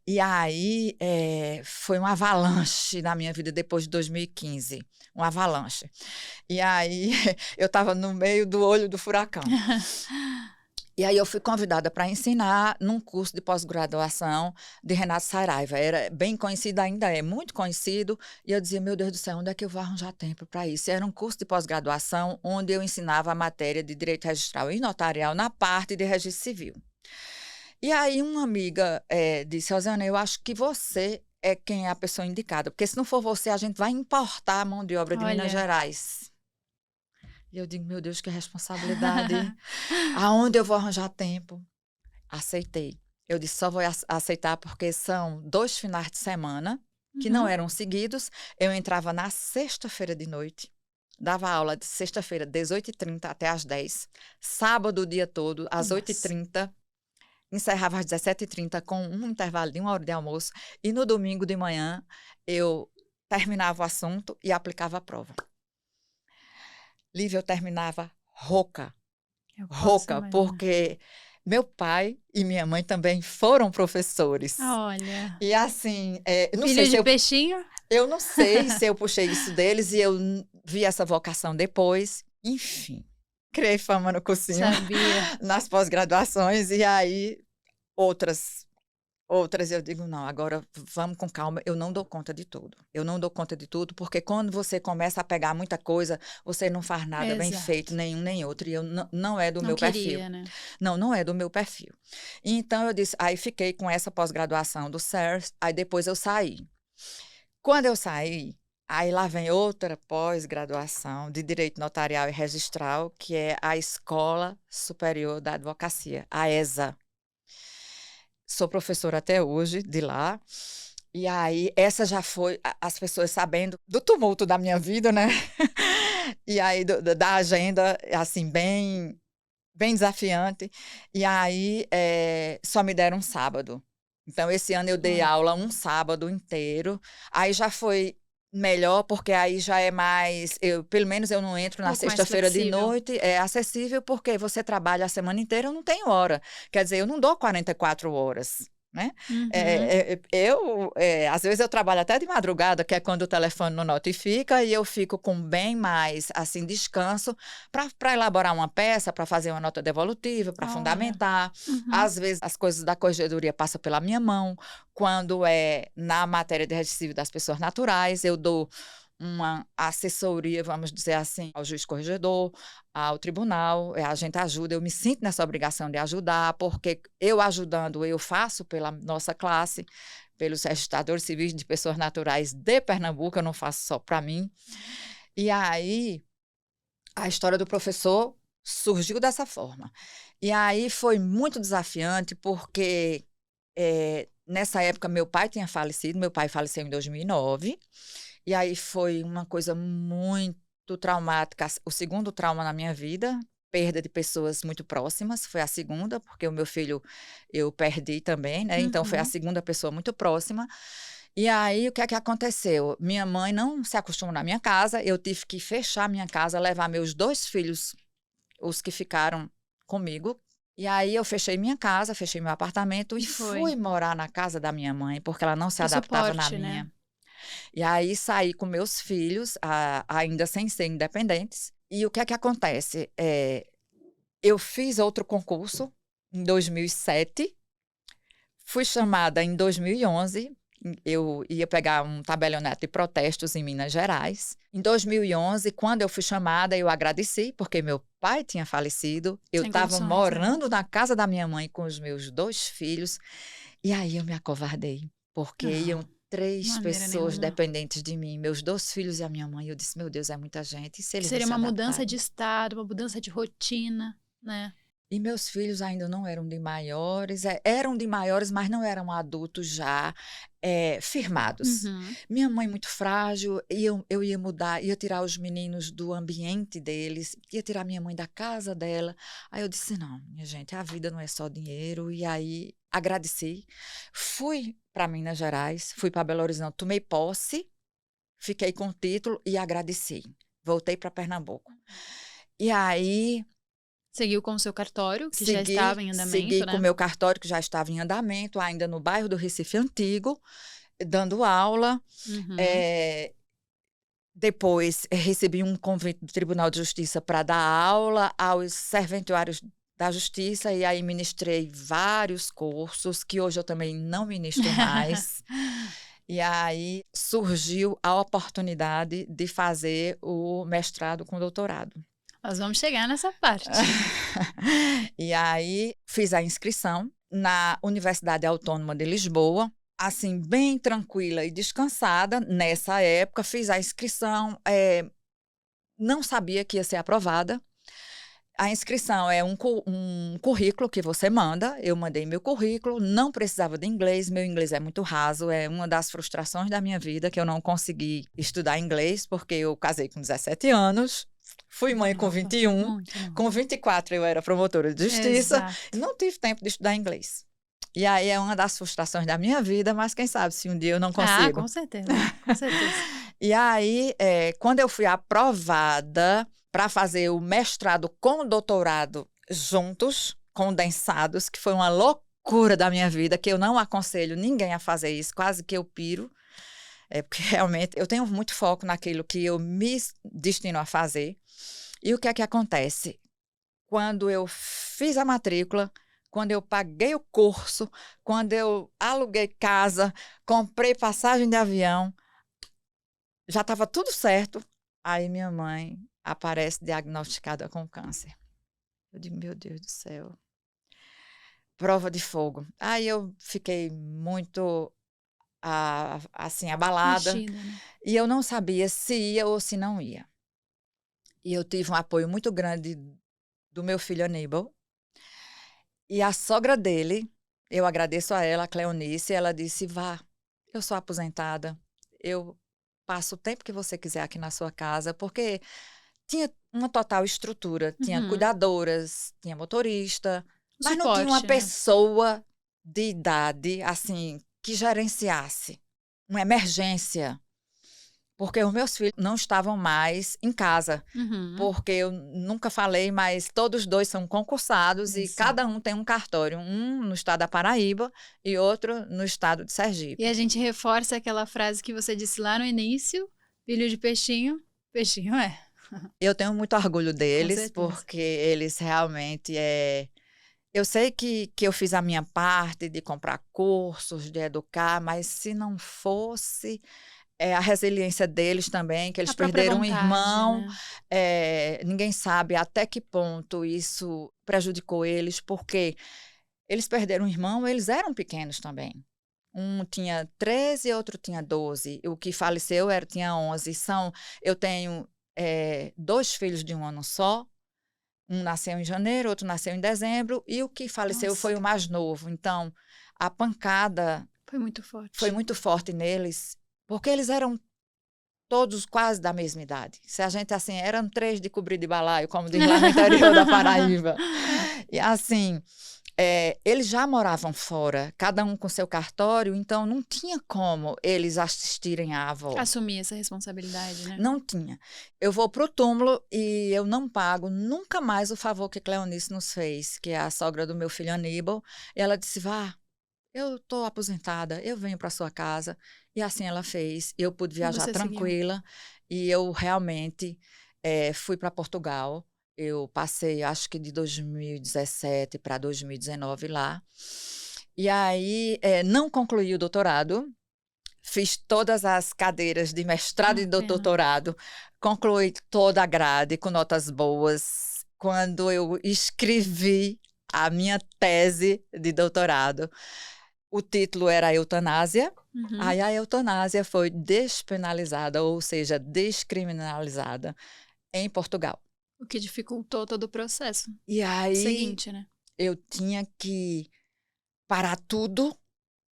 E aí, foi uma avalanche na minha vida depois de 2015, uma avalanche. E aí, eu estava no meio do olho do furacão. E aí eu fui convidada para ensinar num curso de pós-graduação de Renato Saraiva. Era bem conhecido, ainda é muito conhecido, e eu dizia: "Meu Deus do céu, onde é que eu vou arranjar tempo para isso?". Era um curso de pós-graduação onde eu ensinava a matéria de direito registral e notarial na parte de registro civil. E aí uma amiga, disse: "Rosana, eu acho que você é quem é a pessoa indicada, porque se não for você, a gente vai importar a mão de obra de Minas Olha. Gerais". E eu digo: "Meu Deus, que responsabilidade. Aonde eu vou arranjar tempo?". Aceitei. Eu disse: "Só vou aceitar porque são 2 finais de semana, que não Uhum. eram seguidos". Eu entrava na sexta-feira de noite, dava aula de sexta-feira, 18h30 até às 10h, sábado o dia todo, às Nossa. 8h30, encerrava às 17h30 com um intervalo de 1 hora de almoço, e no domingo de manhã eu terminava o assunto e aplicava a prova. Lívia, eu terminava rouca. Eu posso Rouca, imaginar. porque meu pai e minha mãe também foram professores. Olha. E assim, não sei Filho se de peixinho? eu não sei se eu puxei isso deles e eu vi essa vocação depois, enfim, criei fama no cursinho, Sabia. nas pós-graduações, e aí outras Outras eu digo: "Não, agora vamos com calma, eu não dou conta de tudo". Eu não dou conta de tudo, porque quando você começa a pegar muita coisa, você não faz nada bem feito, Exato. nenhum nem outro, e eu não é do Não meu perfil. queria, né. Não, não é do meu perfil. Então eu disse, aí fiquei com essa pós-graduação do CERS, aí depois eu saí. Quando eu saí, aí lá vem outra pós-graduação de Direito Notarial e Registral, que é a Escola Superior da Advocacia, a ESA. Sou professora até hoje de lá, e aí essa já foi as pessoas sabendo do tumulto da minha vida, né, e aí da agenda, assim, bem desafiante, e aí, só me deram um sábado. Então esse ano eu dei Olha, aula um sábado inteiro, aí já foi melhor, porque aí já é mais pelo menos eu não entro um na pouco mais sexta-feira de flexível. noite, é acessível, porque você trabalha a semana inteira, eu não tenho hora, quer dizer, eu não dou 44 horas, né. Uhum. Às vezes eu trabalho até de madrugada, que é quando o telefone não notifica, e eu fico com bem mais, assim, descanso para elaborar uma peça, para fazer uma nota devolutiva, para Olha. fundamentar. Uhum. Às vezes as coisas da corregedoria passam pela minha mão. Quando é na matéria de registro civil das pessoas naturais, eu dou uma assessoria, vamos dizer assim, ao juiz corregedor, ao tribunal, a gente ajuda, eu me sinto nessa obrigação de ajudar, porque eu ajudando, eu faço pela nossa classe, pelos registradores civis de pessoas naturais de Pernambuco, eu não faço só para mim. E aí, a história do professor surgiu dessa forma. E aí foi muito desafiante, porque, nessa época meu pai tinha falecido, meu pai faleceu em 2009, e aí foi uma coisa muito traumática, o segundo trauma na minha vida, perda de pessoas muito próximas, foi a segunda, porque o meu filho eu perdi também, né, então foi a Uhum. segunda pessoa muito próxima. E aí o que é que aconteceu? Minha mãe não se acostumou na minha casa, eu tive que fechar minha casa, levar meus 2 filhos, os que ficaram comigo, E aí eu fechei minha casa, fechei meu apartamento e E foi. fui morar na casa da minha mãe, porque ela não se O adaptava na suporte, né? minha. E aí saí com meus filhos, ainda sem ser independentes. E o que é que acontece? Eu fiz outro concurso em 2007, fui chamada em 2011. Eu ia pegar um tabelionato de protestos em Minas Gerais. Em 2011, quando eu fui chamada, eu agradeci, porque meu pai tinha falecido. Eu Sem estava condições, morando na casa da minha mãe com os meus 2 filhos. E aí eu me acovardei, porque iam Não, 3 maneira pessoas nenhuma. dependentes de mim, meus 2 filhos e a minha mãe. Eu disse, meu Deus, é muita gente. E se eles não Seria se uma mudança adaptarem? de estado, uma mudança de rotina, né? E meus filhos ainda não eram de maiores, eram de maiores, mas não eram adultos já firmados. Uhum. Minha mãe muito frágil, eu ia mudar, ia tirar os meninos do ambiente deles, ia tirar minha mãe da casa dela. Aí eu disse, não, minha gente, a vida não é só dinheiro. E aí agradeci, fui para Minas Gerais, fui para Belo Horizonte, tomei posse, fiquei com o título e agradeci. Voltei para Pernambuco. E aí Seguiu com o seu cartório, que já estava em segui andamento, com o né? meu cartório, que já estava em andamento, ainda no bairro do Recife Antigo, dando aula. Uhum. Depois, recebi um convite do Tribunal de Justiça para dar aula aos serventuários da Justiça, e aí ministrei vários cursos, que hoje eu também não ministro mais. E aí surgiu a oportunidade de fazer o mestrado com doutorado. Nós vamos chegar nessa parte. E aí fiz a inscrição na Universidade Autônoma de Lisboa, assim, bem tranquila e descansada. Nessa época, fiz a inscrição, não sabia que ia ser aprovada. A inscrição é um currículo que você manda. Eu mandei meu currículo, não precisava de inglês, meu inglês é muito raso, é uma das frustrações da minha vida, que eu não consegui estudar inglês, porque eu casei com 17 anos. Fui mãe com 21, Muito nova. com 24 eu era promotora de justiça, Exato. não tive tempo de estudar inglês. E aí é uma das frustrações da minha vida, mas quem sabe se um dia eu não Ah, consigo. com certeza, com certeza. E aí, quando eu fui aprovada para fazer o mestrado com o doutorado juntos, condensados, que foi uma loucura da minha vida, que eu não aconselho ninguém a fazer isso, quase que eu piro, porque realmente eu tenho muito foco naquilo que eu me destino a fazer. E o que é que acontece? Quando eu fiz a matrícula, quando eu paguei o curso, quando eu aluguei casa, comprei passagem de avião, já estava tudo certo. Aí minha mãe aparece diagnosticada com câncer. Eu digo, meu Deus do céu. Prova de fogo. Aí eu fiquei muito, assim, abalada. Mexida, né? E eu não sabia se ia ou se não ia. E eu tive um apoio muito grande do meu filho Aníbal. E a sogra dele, eu agradeço a ela, a Cleonice, ela disse, vá, eu sou aposentada, eu passo o tempo que você quiser aqui na sua casa, porque tinha uma total estrutura, tinha Uhum. cuidadoras, tinha motorista, O mas não tinha uma suporte, né? pessoa de idade, assim, que gerenciasse uma emergência. Porque os meus filhos não estavam mais em casa. Uhum. Porque eu nunca falei, mas todos 2 são concursados e Isso. cada um tem um cartório. Um no estado da Paraíba e outro no estado de Sergipe. E a gente reforça aquela frase que você disse lá no início: filho de peixinho, peixinho é. Eu tenho muito orgulho deles, certeza. porque eles realmente Eu sei que eu fiz a minha parte de comprar cursos, de educar, mas se não fosse a resiliência deles também, que eles A própria perderam um vontade, irmão, né? ninguém sabe até que ponto isso prejudicou eles, porque eles perderam um irmão, eles eram pequenos também. Um tinha 13 e outro tinha 12. O que faleceu tinha 11. Eu tenho 2 filhos de um ano só. Um nasceu em janeiro, outro nasceu em dezembro, e o que faleceu Nossa. foi o mais novo. Então, a pancada Foi muito forte. foi muito forte neles, porque eles eram todos quase da mesma idade. Se a gente, assim, eram 3 de cobrir de balaio, como diz lá no interior da Paraíba. E, assim, Eles já moravam fora, cada um com seu cartório, então não tinha como eles assistirem à avó. Assumir essa responsabilidade, né? Não tinha. Eu vou pro túmulo e eu não pago nunca mais o favor que Cleonice nos fez, que é a sogra do meu filho Aníbal. E ela disse, vá, eu tô aposentada, eu venho para sua casa. E assim ela fez. Eu pude E viajar você seguiu. tranquila e eu realmente fui para Portugal. Eu passei, acho que de 2017 para 2019 lá. E aí, não concluí o doutorado. Fiz todas as cadeiras de mestrado e Uma pena. doutorado. Concluí toda a grade com notas boas. Quando eu escrevi a minha tese de doutorado, o título era Eutanásia. Uhum. Aí a eutanásia foi despenalizada, ou seja, descriminalizada em Portugal. O que dificultou todo o processo. E aí Seguinte, né? eu tinha que parar tudo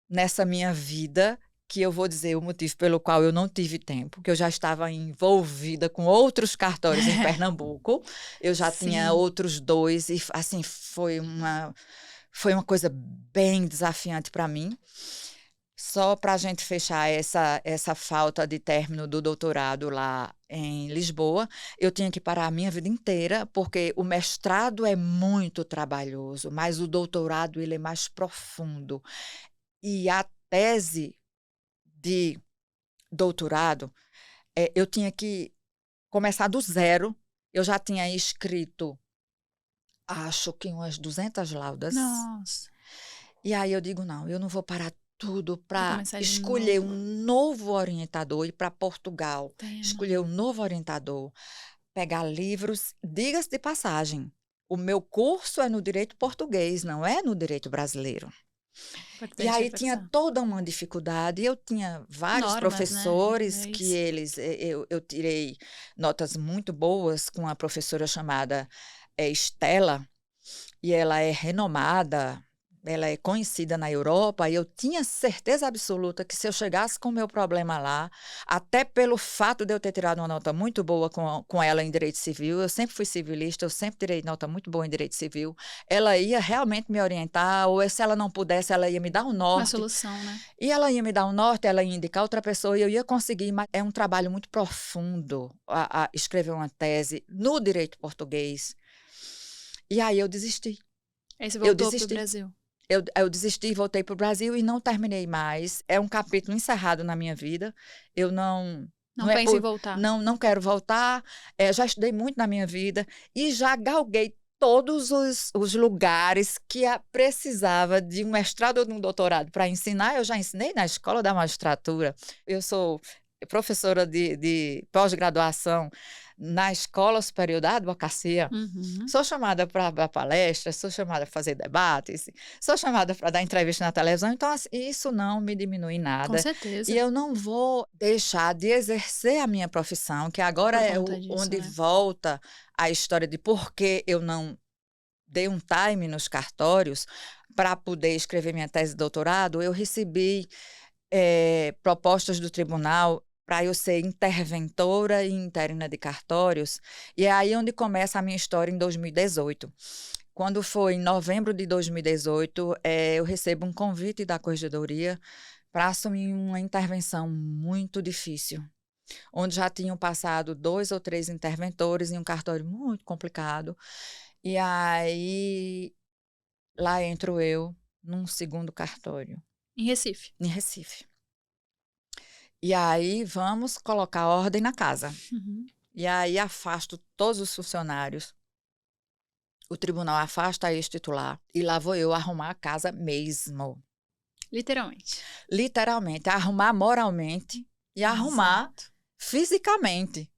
nessa minha vida, que eu vou dizer o motivo pelo qual eu não tive tempo, que eu já estava envolvida com outros cartórios em Pernambuco, eu já tinha Sim. outros 2, e assim, foi uma coisa bem desafiante para mim. Só para a gente fechar essa falta de término do doutorado lá em Lisboa, eu tinha que parar a minha vida inteira, porque o mestrado é muito trabalhoso, mas o doutorado ele é mais profundo. E a tese de doutorado, eu tinha que começar do zero. Eu já tinha escrito, acho que umas 200 laudas. Nossa. E aí eu digo, não, eu não vou parar tudo Vou para começar de escolher novo. um novo orientador, ir para Portugal, Entendo. escolher um novo orientador, pegar livros. Diga-se de passagem, o meu curso é no direito português, não é no direito brasileiro. E Importante aí tinha reforçar. toda uma dificuldade. Eu tinha vários Normas, professores né? que eu tirei notas muito boas com uma professora chamada Estela, e ela é renomada, ela é conhecida na Europa, e eu tinha certeza absoluta que se eu chegasse com o meu problema lá, até pelo fato de eu ter tirado uma nota muito boa com ela em direito civil, eu sempre fui civilista, eu sempre tirei nota muito boa em direito civil, ela ia realmente me orientar, ou se ela não pudesse, ela ia me dar um Uma norte. solução, né? E ela ia me dar um norte, ela ia indicar outra pessoa e eu ia conseguir, mas é um trabalho muito profundo a escrever uma tese no direito português. E aí eu desisti. Aí você Eu voltou pro desisti. Brasil. Eu desisti, voltei para o Brasil e não terminei mais. É um capítulo encerrado na minha vida. Eu não Não é pensa em voltar. não quero voltar. Já estudei muito na minha vida e já galguei todos os lugares que precisava de um mestrado ou de um doutorado para ensinar. Eu já ensinei na escola da magistratura. Eu sou professora de pós-graduação na Escola Superior da Advocacia. Uhum. Sou chamada para dar palestras, sou chamada para fazer debates, sou chamada para dar entrevista na televisão, então assim, isso não me diminui em Com nada. certeza. E eu não vou deixar de exercer a minha profissão, que agora Por é conta disso, onde né? volta a história de por que eu não dei um time nos cartórios para poder escrever minha tese de doutorado. Eu recebi propostas do tribunal para eu ser interventora e interina de cartórios, e é aí onde começa a minha história em 2018. Quando foi em novembro de 2018, eu recebo um convite da Corregedoria para assumir uma intervenção muito difícil, onde já tinham passado 2 ou 3 interventores em um cartório muito complicado. E aí, lá entro eu, num segundo cartório, Em Recife. em Recife. E aí, vamos colocar ordem na casa. Uhum. E aí, afasto todos os funcionários. O tribunal afasta a ex-titular. E lá vou eu arrumar a casa mesmo. Literalmente. Literalmente, arrumar moralmente e arrumar Exato. fisicamente.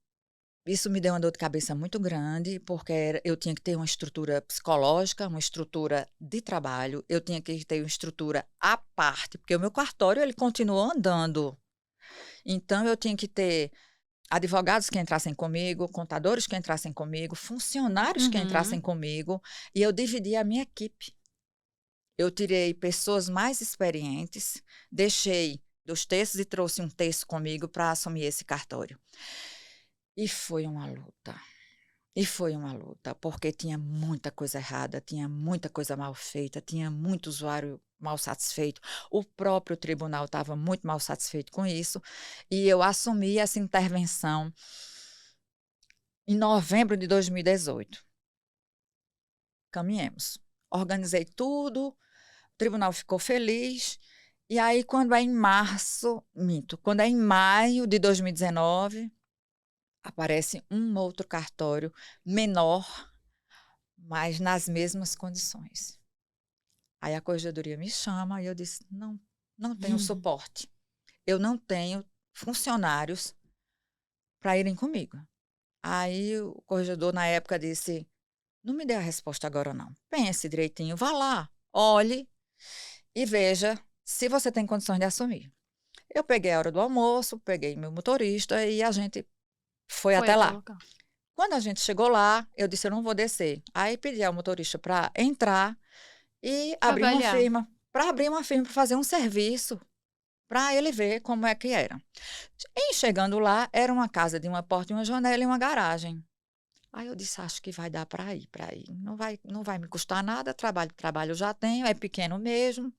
Isso me deu uma dor de cabeça muito grande, porque eu tinha que ter uma estrutura psicológica, uma estrutura de trabalho, eu tinha que ter uma estrutura à parte, porque o meu cartório ele continuou andando. Então, eu tinha que ter advogados que entrassem comigo, contadores que entrassem comigo, funcionários que entrassem comigo, e eu dividi a minha equipe. Eu tirei pessoas mais experientes, deixei 2 terços e trouxe 1 terço comigo para assumir esse cartório. E foi uma luta. E foi uma luta, porque tinha muita coisa errada, tinha muita coisa mal feita, tinha muito usuário mal satisfeito. O próprio tribunal estava muito mal satisfeito com isso. E eu assumi essa intervenção em novembro de 2018. Caminhemos. Organizei tudo, o tribunal ficou feliz. E aí, quando é em março, minto, quando é em maio de 2019, aparece um outro cartório menor, mas nas mesmas condições. Aí a corregedoria me chama e eu disse: não, não tenho suporte. Eu não tenho funcionários para irem comigo. Aí o corregedor, na época, disse: não me dê a resposta agora, não. Pense direitinho, vá lá, olhe e veja se você tem condições de assumir. Eu peguei a hora do almoço, peguei meu motorista e a gente foi até até o lá. local. Quando a gente chegou lá, eu disse: eu não vou descer. Aí pedi ao motorista para entrar e abrir uma Avaliar. firma. Para abrir uma firma, para fazer um serviço, para ele ver como é que era. E chegando lá, era uma casa de uma porta e uma janela e uma garagem. Aí eu disse: acho que vai dar para ir, para ir. Não vai me custar nada, trabalho eu já tenho, é pequeno mesmo.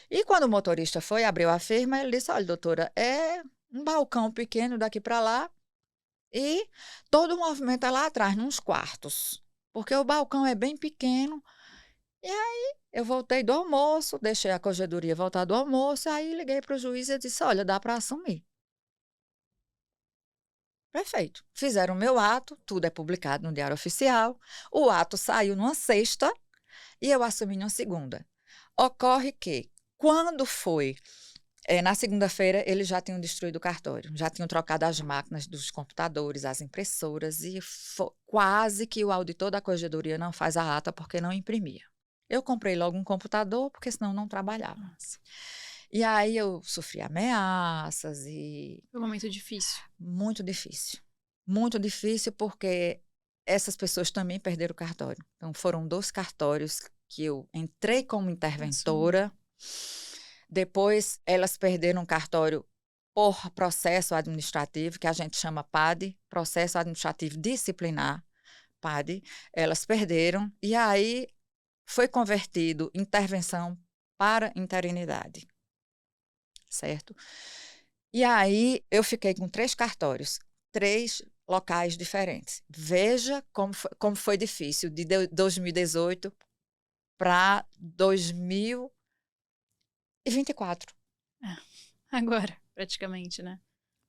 E quando o motorista foi, abriu a firma, ele disse: olha, doutora, é um balcão pequeno daqui para lá e todo o movimento é lá atrás, nos quartos. Porque o balcão é bem pequeno. E aí eu voltei do almoço, deixei a corregedoria voltar do almoço, aí liguei para o juiz e disse: olha, dá para assumir. Perfeito. Fizeram o meu ato, tudo é publicado no Diário Oficial. O ato saiu numa sexta e eu assumi numa segunda. Ocorre que, quando foi na segunda-feira, eles já tinham destruído o cartório, já tinham trocado as máquinas dos computadores, as impressoras, e quase que o auditor da corregedoria não faz a ata porque não imprimia. Eu comprei logo um computador, porque senão não trabalhava. Nossa, E aí eu sofri ameaças e foi um momento difícil. muito difícil. Muito difícil porque essas pessoas também perderam o cartório. Então foram 2 cartórios que eu entrei como interventora. Depois elas perderam o cartório por processo administrativo, que a gente chama PAD, Processo Administrativo Disciplinar, PAD. Elas perderam e aí foi convertido intervenção para interinidade, certo? E aí eu fiquei com 3 cartórios, 3 locais diferentes. Veja como foi difícil, de 2018 para 2024. Agora, praticamente, né?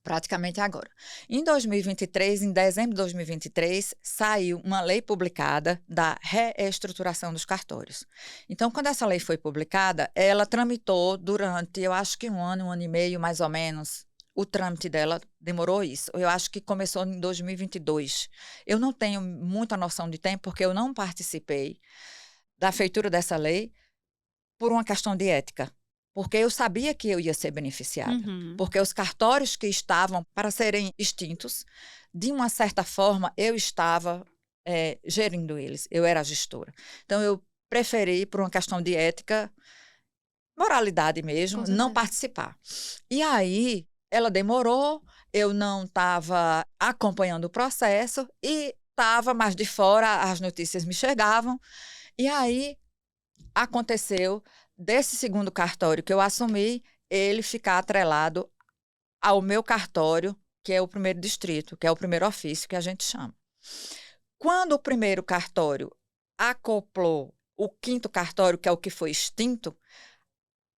Praticamente agora. Em 2023, em dezembro de 2023, saiu uma lei publicada da reestruturação dos cartórios. Então, quando essa lei foi publicada, ela tramitou durante, eu acho que um ano e meio, mais ou menos. O trâmite dela demorou isso. Eu acho que começou em 2022. Eu não tenho muita noção de tempo, porque eu não participei da feitura dessa lei por uma questão de ética. Porque eu sabia que eu ia ser beneficiada. Porque os cartórios que estavam para serem extintos, de uma certa forma, eu estava gerindo eles. Eu era a gestora. Então, eu preferi, por uma questão de ética, moralidade mesmo, não participar. E aí, ela demorou, eu não estava acompanhando o processo e estava mais de fora, as notícias me chegavam. E aí, aconteceu desse segundo cartório que eu assumi, ele ficar atrelado ao meu cartório, que é o primeiro distrito, que é o primeiro ofício que a gente chama. Quando o primeiro cartório acoplou o 5º cartório, que é o que foi extinto,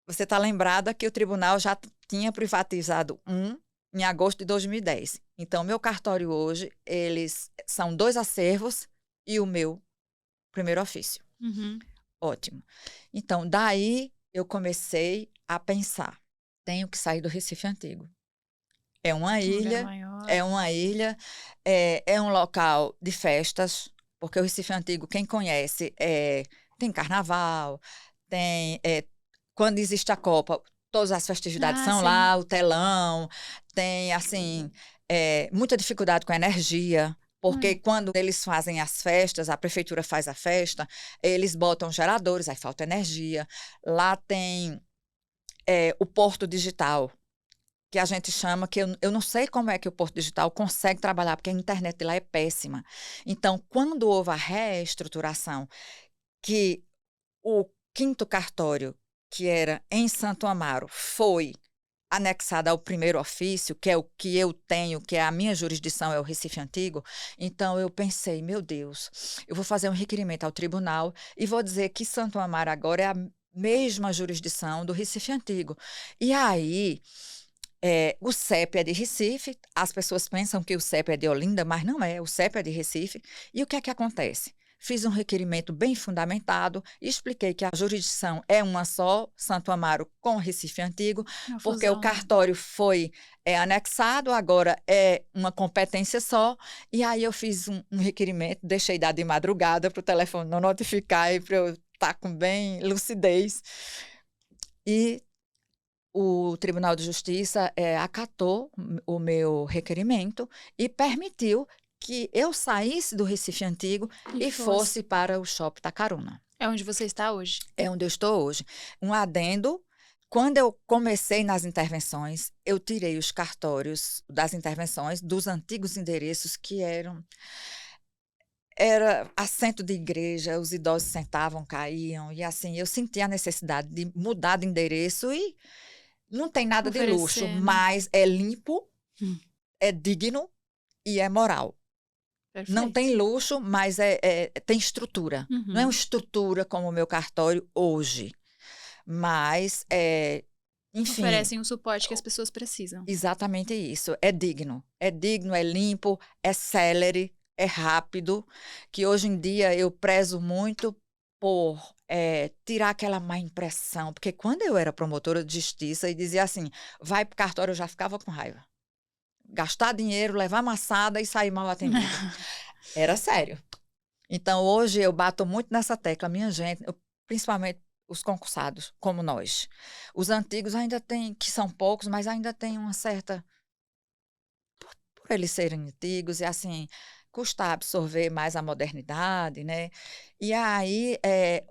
você está lembrada que o tribunal já tinha privatizado em agosto de 2010. Então, meu cartório hoje, eles são 2 acervos e o meu primeiro ofício. Ótimo. Então, daí eu comecei a pensar: tenho que sair do Recife Antigo. É uma ilha, é um local de festas, porque o Recife Antigo, quem conhece, tem carnaval, tem quando existe a Copa, todas as festividades são sim. lá, o telão, tem assim muita dificuldade com a energia. Porque quando eles fazem as festas, a prefeitura faz a festa, eles botam geradores, aí falta energia. Lá tem o Porto Digital, que a gente chama, que eu não sei como é que o Porto Digital consegue trabalhar, porque a internet de lá é péssima. Então, quando houve a reestruturação, que o 5º cartório, que era em Santo Amaro, foi anexada ao primeiro ofício, que é o que eu tenho, que é a minha jurisdição, é o Recife Antigo. Então, eu pensei, meu Deus, eu vou fazer um requerimento ao tribunal e vou dizer que Santo Amaro agora é a mesma jurisdição do Recife Antigo. E aí, o CEP é de Recife, as pessoas pensam que o CEP é de Olinda, mas não é, o CEP é de Recife. E o que é que acontece? Fiz um requerimento bem fundamentado, expliquei que a jurisdição é uma só, Santo Amaro com Recife Antigo, Uma porque o fusão, né? cartório foi anexado, agora é uma competência só, e aí eu fiz um requerimento, deixei dar de madrugada para o telefone não notificar e para eu estar com bem lucidez. E o Tribunal de Justiça acatou o meu requerimento e permitiu que eu saísse do Recife Antigo e fosse para o Shopping Tacaruna. É onde você está hoje. É onde eu estou hoje. Um adendo, quando eu comecei nas intervenções, eu tirei os cartórios das intervenções dos antigos endereços que era assento de igreja, os idosos sentavam, caíam, e assim, eu senti a necessidade de mudar de endereço e não tem nada de luxo, Oferecer, né? mas é limpo, Hum. é digno e é moral. Não Perfeito. tem luxo, mas tem estrutura. Não é uma estrutura como o meu cartório hoje, mas, enfim, Oferecem o suporte que as pessoas precisam. exatamente isso. É digno, é limpo, é célere, é rápido, que hoje em dia eu prezo muito por tirar aquela má impressão, porque quando eu era promotora de justiça e dizia assim, vai para o cartório, eu já ficava com raiva. Gastar dinheiro, levar maçada e sair mal atendida. Era sério. Então, hoje eu bato muito nessa tecla, minha gente, principalmente os concursados, como nós. Os antigos ainda têm, que são poucos, mas ainda tem uma certa... Por eles serem antigos e, assim, custa absorver mais a modernidade, né? E aí,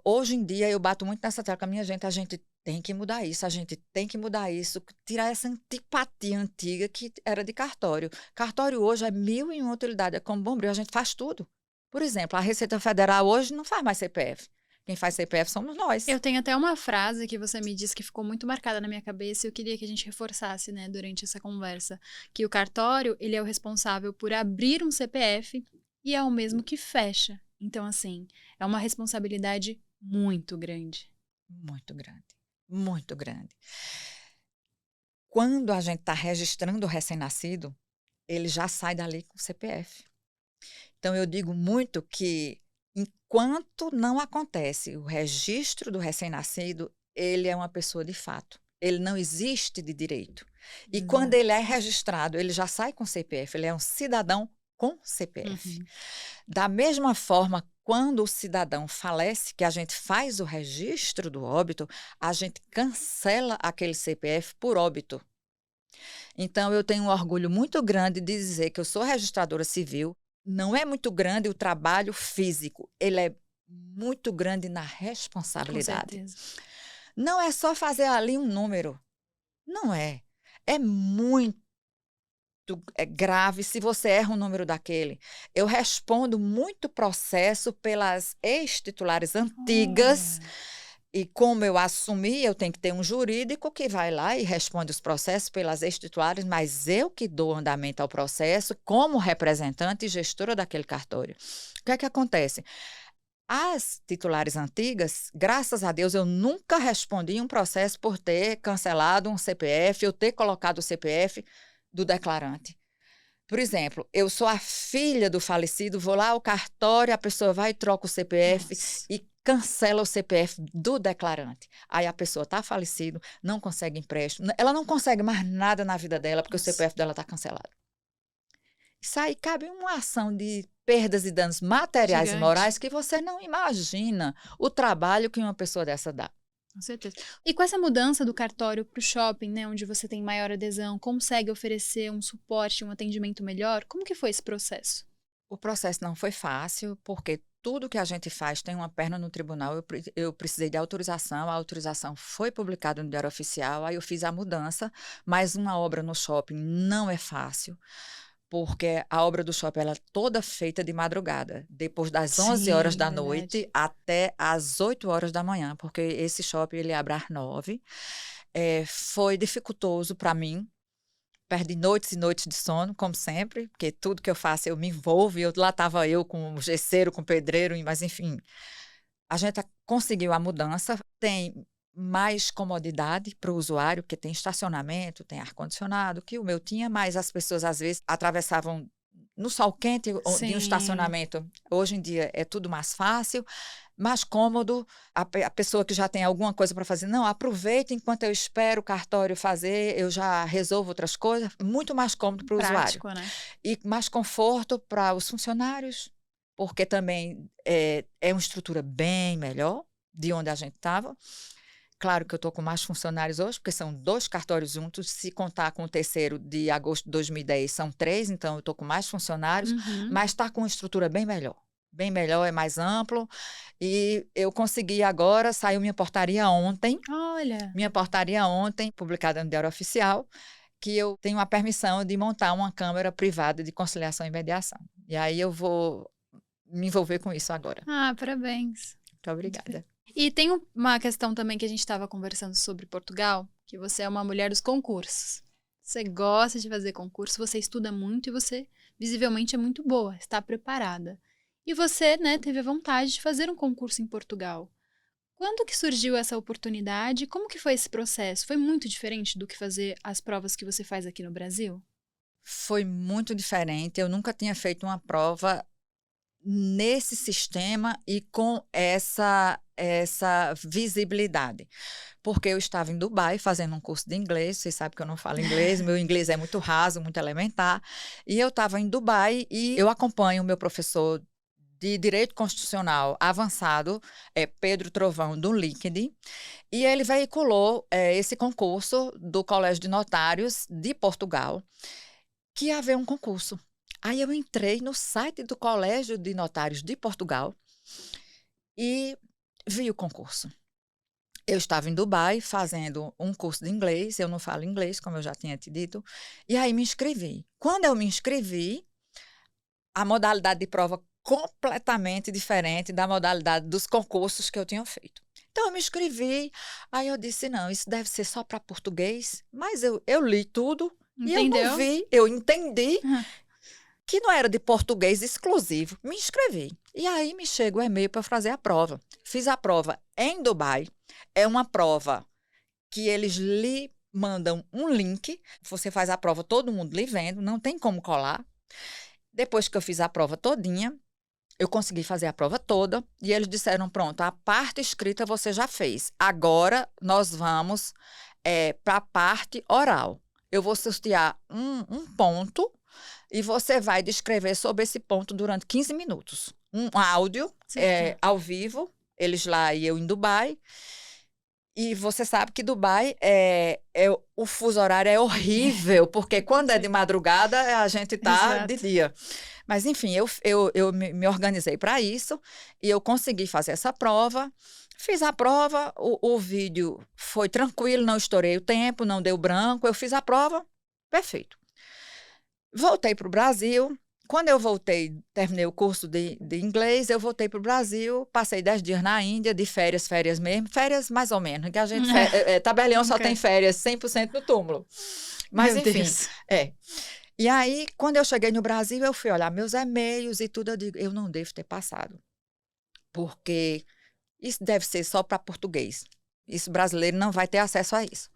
hoje em dia, eu bato muito nessa tecla, minha gente, a gente tem que mudar isso, a gente tem que mudar isso, tirar essa antipatia antiga que era de cartório. Cartório hoje é 1001 utilidade, é como bombril, a gente faz tudo. Por exemplo, a Receita Federal hoje não faz mais CPF. Quem faz CPF somos nós. Eu tenho até uma frase que você me disse que ficou muito marcada na minha cabeça e eu queria que a gente reforçasse, né, durante essa conversa, que o cartório, ele é o responsável por abrir um CPF e é o mesmo que fecha. Então, assim, é uma responsabilidade muito grande. Muito grande, muito grande. Quando a gente está registrando o recém-nascido, ele já sai dali com o CPF. Então, eu digo muito que, enquanto não acontece o registro do recém-nascido, ele é uma pessoa de fato. Ele não existe de direito. E quando ele é registrado, ele já sai com CPF, ele é um cidadão com CPF. Da mesma forma, quando o cidadão falece, que a gente faz o registro do óbito, a gente cancela aquele CPF por óbito. Então, eu tenho um orgulho muito grande de dizer que eu sou registradora civil. Não é muito grande o trabalho físico, ele é muito grande na Com responsabilidade. certeza. Não é só fazer ali um número. Não é. É muito grave se você erra um número daquele. Eu respondo muito processo pelas ex-titulares antigas. E como eu assumi, eu tenho que ter um jurídico que vai lá e responde os processos pelas ex-titulares, mas eu que dou andamento ao processo como representante e gestora daquele cartório. O que é que acontece? As titulares antigas, graças a Deus, eu nunca respondi um processo por ter cancelado um CPF ou ter colocado o CPF do declarante. Por exemplo, eu sou a filha do falecido, vou lá ao cartório, a pessoa vai e troca o CPF e cancela o CPF do declarante. Aí a pessoa está falecida, não consegue empréstimo, ela não consegue mais nada na vida dela porque o CPF dela está cancelado. Isso aí cabe uma ação de perdas e danos materiais Gigante. e morais que você não imagina o trabalho que uma pessoa dessa dá. Com certeza. E com essa mudança do cartório para o shopping, né, onde você tem maior adesão, consegue oferecer um suporte, um atendimento melhor? Como que foi esse processo? O processo não foi fácil, porque tudo que a gente faz tem uma perna no tribunal. Eu precisei de autorização, a autorização foi publicada no Diário Oficial, aí eu fiz a mudança, mas uma obra no shopping não é fácil, porque a obra do shopping ela é toda feita de madrugada, depois das 11 horas Sim, da verdade. noite até as 8 horas da manhã, porque esse shopping ele abre às 9. Foi dificultoso para mim, perdi noites e noites de sono, como sempre, porque tudo que eu faço eu me envolvo, e lá estava eu com o gesseiro, com o pedreiro, mas enfim, a gente conseguiu a mudança, tem mais comodidade para o usuário, porque tem estacionamento, tem ar-condicionado, que o meu tinha, mas as pessoas às vezes atravessavam no sol quente de um Sim. estacionamento. Hoje em dia é tudo mais fácil, mais cômodo. A pessoa que já tem alguma coisa para fazer, não, aproveita enquanto eu espero o cartório fazer, eu já resolvo outras coisas. Muito mais cômodo para o usuário. Prático, né? E mais conforto para os funcionários, porque também é uma estrutura bem melhor de onde a gente estava. Claro que eu estou com mais funcionários hoje, porque são 2 cartórios juntos. Se contar com o terceiro de agosto de 2010, são 3, então eu estou com mais funcionários, mas está com uma estrutura bem melhor. Bem melhor, é mais amplo. E eu consegui agora, saiu minha portaria ontem. Olha. Minha portaria ontem, publicada no Diário Oficial, que eu tenho a permissão de montar uma câmara privada de conciliação e mediação. E aí eu vou me envolver com isso agora. Ah, parabéns. Muito obrigada. E tem uma questão também que a gente estava conversando sobre Portugal, que você é uma mulher dos concursos. Você gosta de fazer concurso, você estuda muito e você visivelmente é muito boa, está preparada. E você, né, teve a vontade de fazer um concurso em Portugal. Quando que surgiu essa oportunidade? Como que foi esse processo? Foi muito diferente do que fazer as provas que você faz aqui no Brasil? Foi muito diferente. Eu nunca tinha feito uma prova nesse sistema e com essa visibilidade. Porque eu estava em Dubai fazendo um curso de inglês, vocês sabem que eu não falo inglês, meu inglês é muito raso, muito elementar, e eu estava em Dubai e eu acompanho o meu professor de Direito Constitucional Avançado, Pedro Trovão, do LinkedIn, e ele veiculou esse concurso do Colégio de Notários de Portugal, que ia haver um concurso. Aí eu entrei no site do Colégio de Notários de Portugal e vi o concurso. Eu estava em Dubai fazendo um curso de inglês, eu não falo inglês, como eu já tinha te dito, e aí me inscrevi. Quando eu me inscrevi, a modalidade de prova completamente diferente da modalidade dos concursos que eu tinha feito. Então, eu me inscrevi, aí eu disse, não, isso deve ser só para português, mas eu li tudo. Entendeu? E eu não vi, eu entendi que não era de português exclusivo. Me inscrevi. E aí me chega o e-mail para fazer a prova. Fiz a prova em Dubai. É uma prova que eles lhe mandam um link. Você faz a prova, todo mundo lhe vendo, não tem como colar. Depois que eu fiz a prova todinha, eu consegui fazer a prova toda e eles disseram, pronto, a parte escrita você já fez. Agora nós vamos para a parte oral. Eu vou sortear um ponto e você vai descrever sobre esse ponto durante 15 minutos. Um áudio ao vivo, eles lá e eu em Dubai. E você sabe que Dubai, o fuso horário é horrível, porque quando é de madrugada, a gente está de dia. Mas, enfim, eu me organizei para isso e eu consegui fazer essa prova. Fiz a prova, o vídeo foi tranquilo, não estourei o tempo, não deu branco. Eu fiz a prova, perfeito. Voltei para o Brasil. Quando eu voltei, terminei o curso de inglês, eu voltei para o Brasil, passei 10 dias na Índia, de férias mesmo, férias mais ou menos, que a gente, tabelião só tem férias 100% no túmulo. Mas, Meu enfim, Deus. E aí, quando eu cheguei no Brasil, eu fui olhar meus e-mails e tudo, eu digo, eu não devo ter passado, porque isso deve ser só para português. Isso brasileiro não vai ter acesso a isso.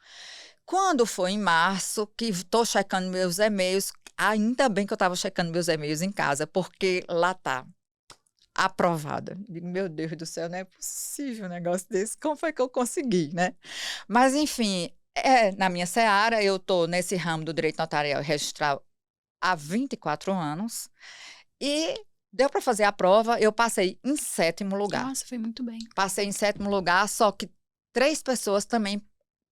Quando foi em março, que estou checando meus e-mails, ainda bem que eu estava checando meus e-mails em casa, porque lá está, aprovada. Digo, meu Deus do céu, não é possível um negócio desse. Como foi que eu consegui, né? Mas, enfim, na minha seara, eu estou nesse ramo do direito notarial e registral há 24 anos e deu para fazer a prova, eu passei em 7º lugar. Nossa, foi muito bem. Passei em 7º lugar, só que 3 pessoas também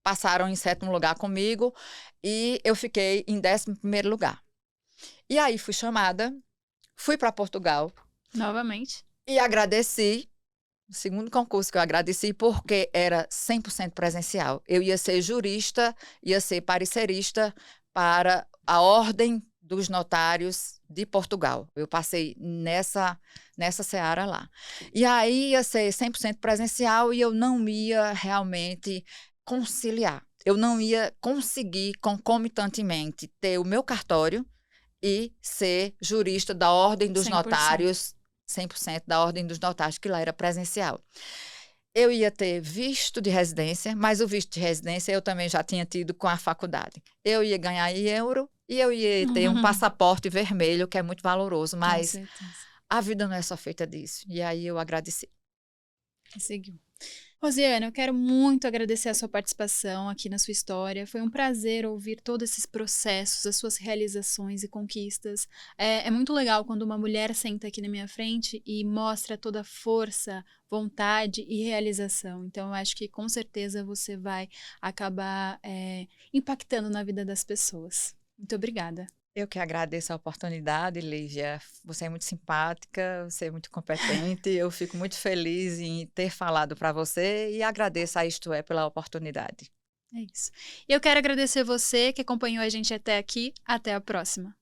passaram em 7º lugar comigo e eu fiquei em 11º lugar. E aí fui chamada, fui para Portugal. Novamente. E agradeci, o segundo concurso que eu agradeci, porque era 100% presencial. Eu ia ser jurista, ia ser parecerista para a Ordem dos Notários de Portugal. Eu passei nessa seara lá. E aí ia ser 100% presencial e eu não ia realmente conciliar. Eu não ia conseguir concomitantemente ter o meu cartório e ser jurista da Ordem dos 100%. Notários, 100% da Ordem dos Notários, que lá era presencial. Eu ia ter visto de residência, mas o visto de residência eu também já tinha tido com a faculdade. Eu ia ganhar em euro e eu ia ter um passaporte vermelho, que é muito valoroso, Com mas certeza. a vida não é só feita disso. E aí eu agradeci. Seguiu. Rosiana, eu quero muito agradecer a sua participação aqui na sua história. Foi um prazer ouvir todos esses processos, as suas realizações e conquistas. É muito legal quando uma mulher senta aqui na minha frente e mostra toda a força, vontade e realização. Então, eu acho que com certeza você vai acabar impactando na vida das pessoas. Muito obrigada. Eu que agradeço a oportunidade, Lívia. Você é muito simpática, você é muito competente. Eu fico muito feliz em ter falado para você e agradeço a Isto É pela oportunidade. É isso. E eu quero agradecer você que acompanhou a gente até aqui. Até a próxima.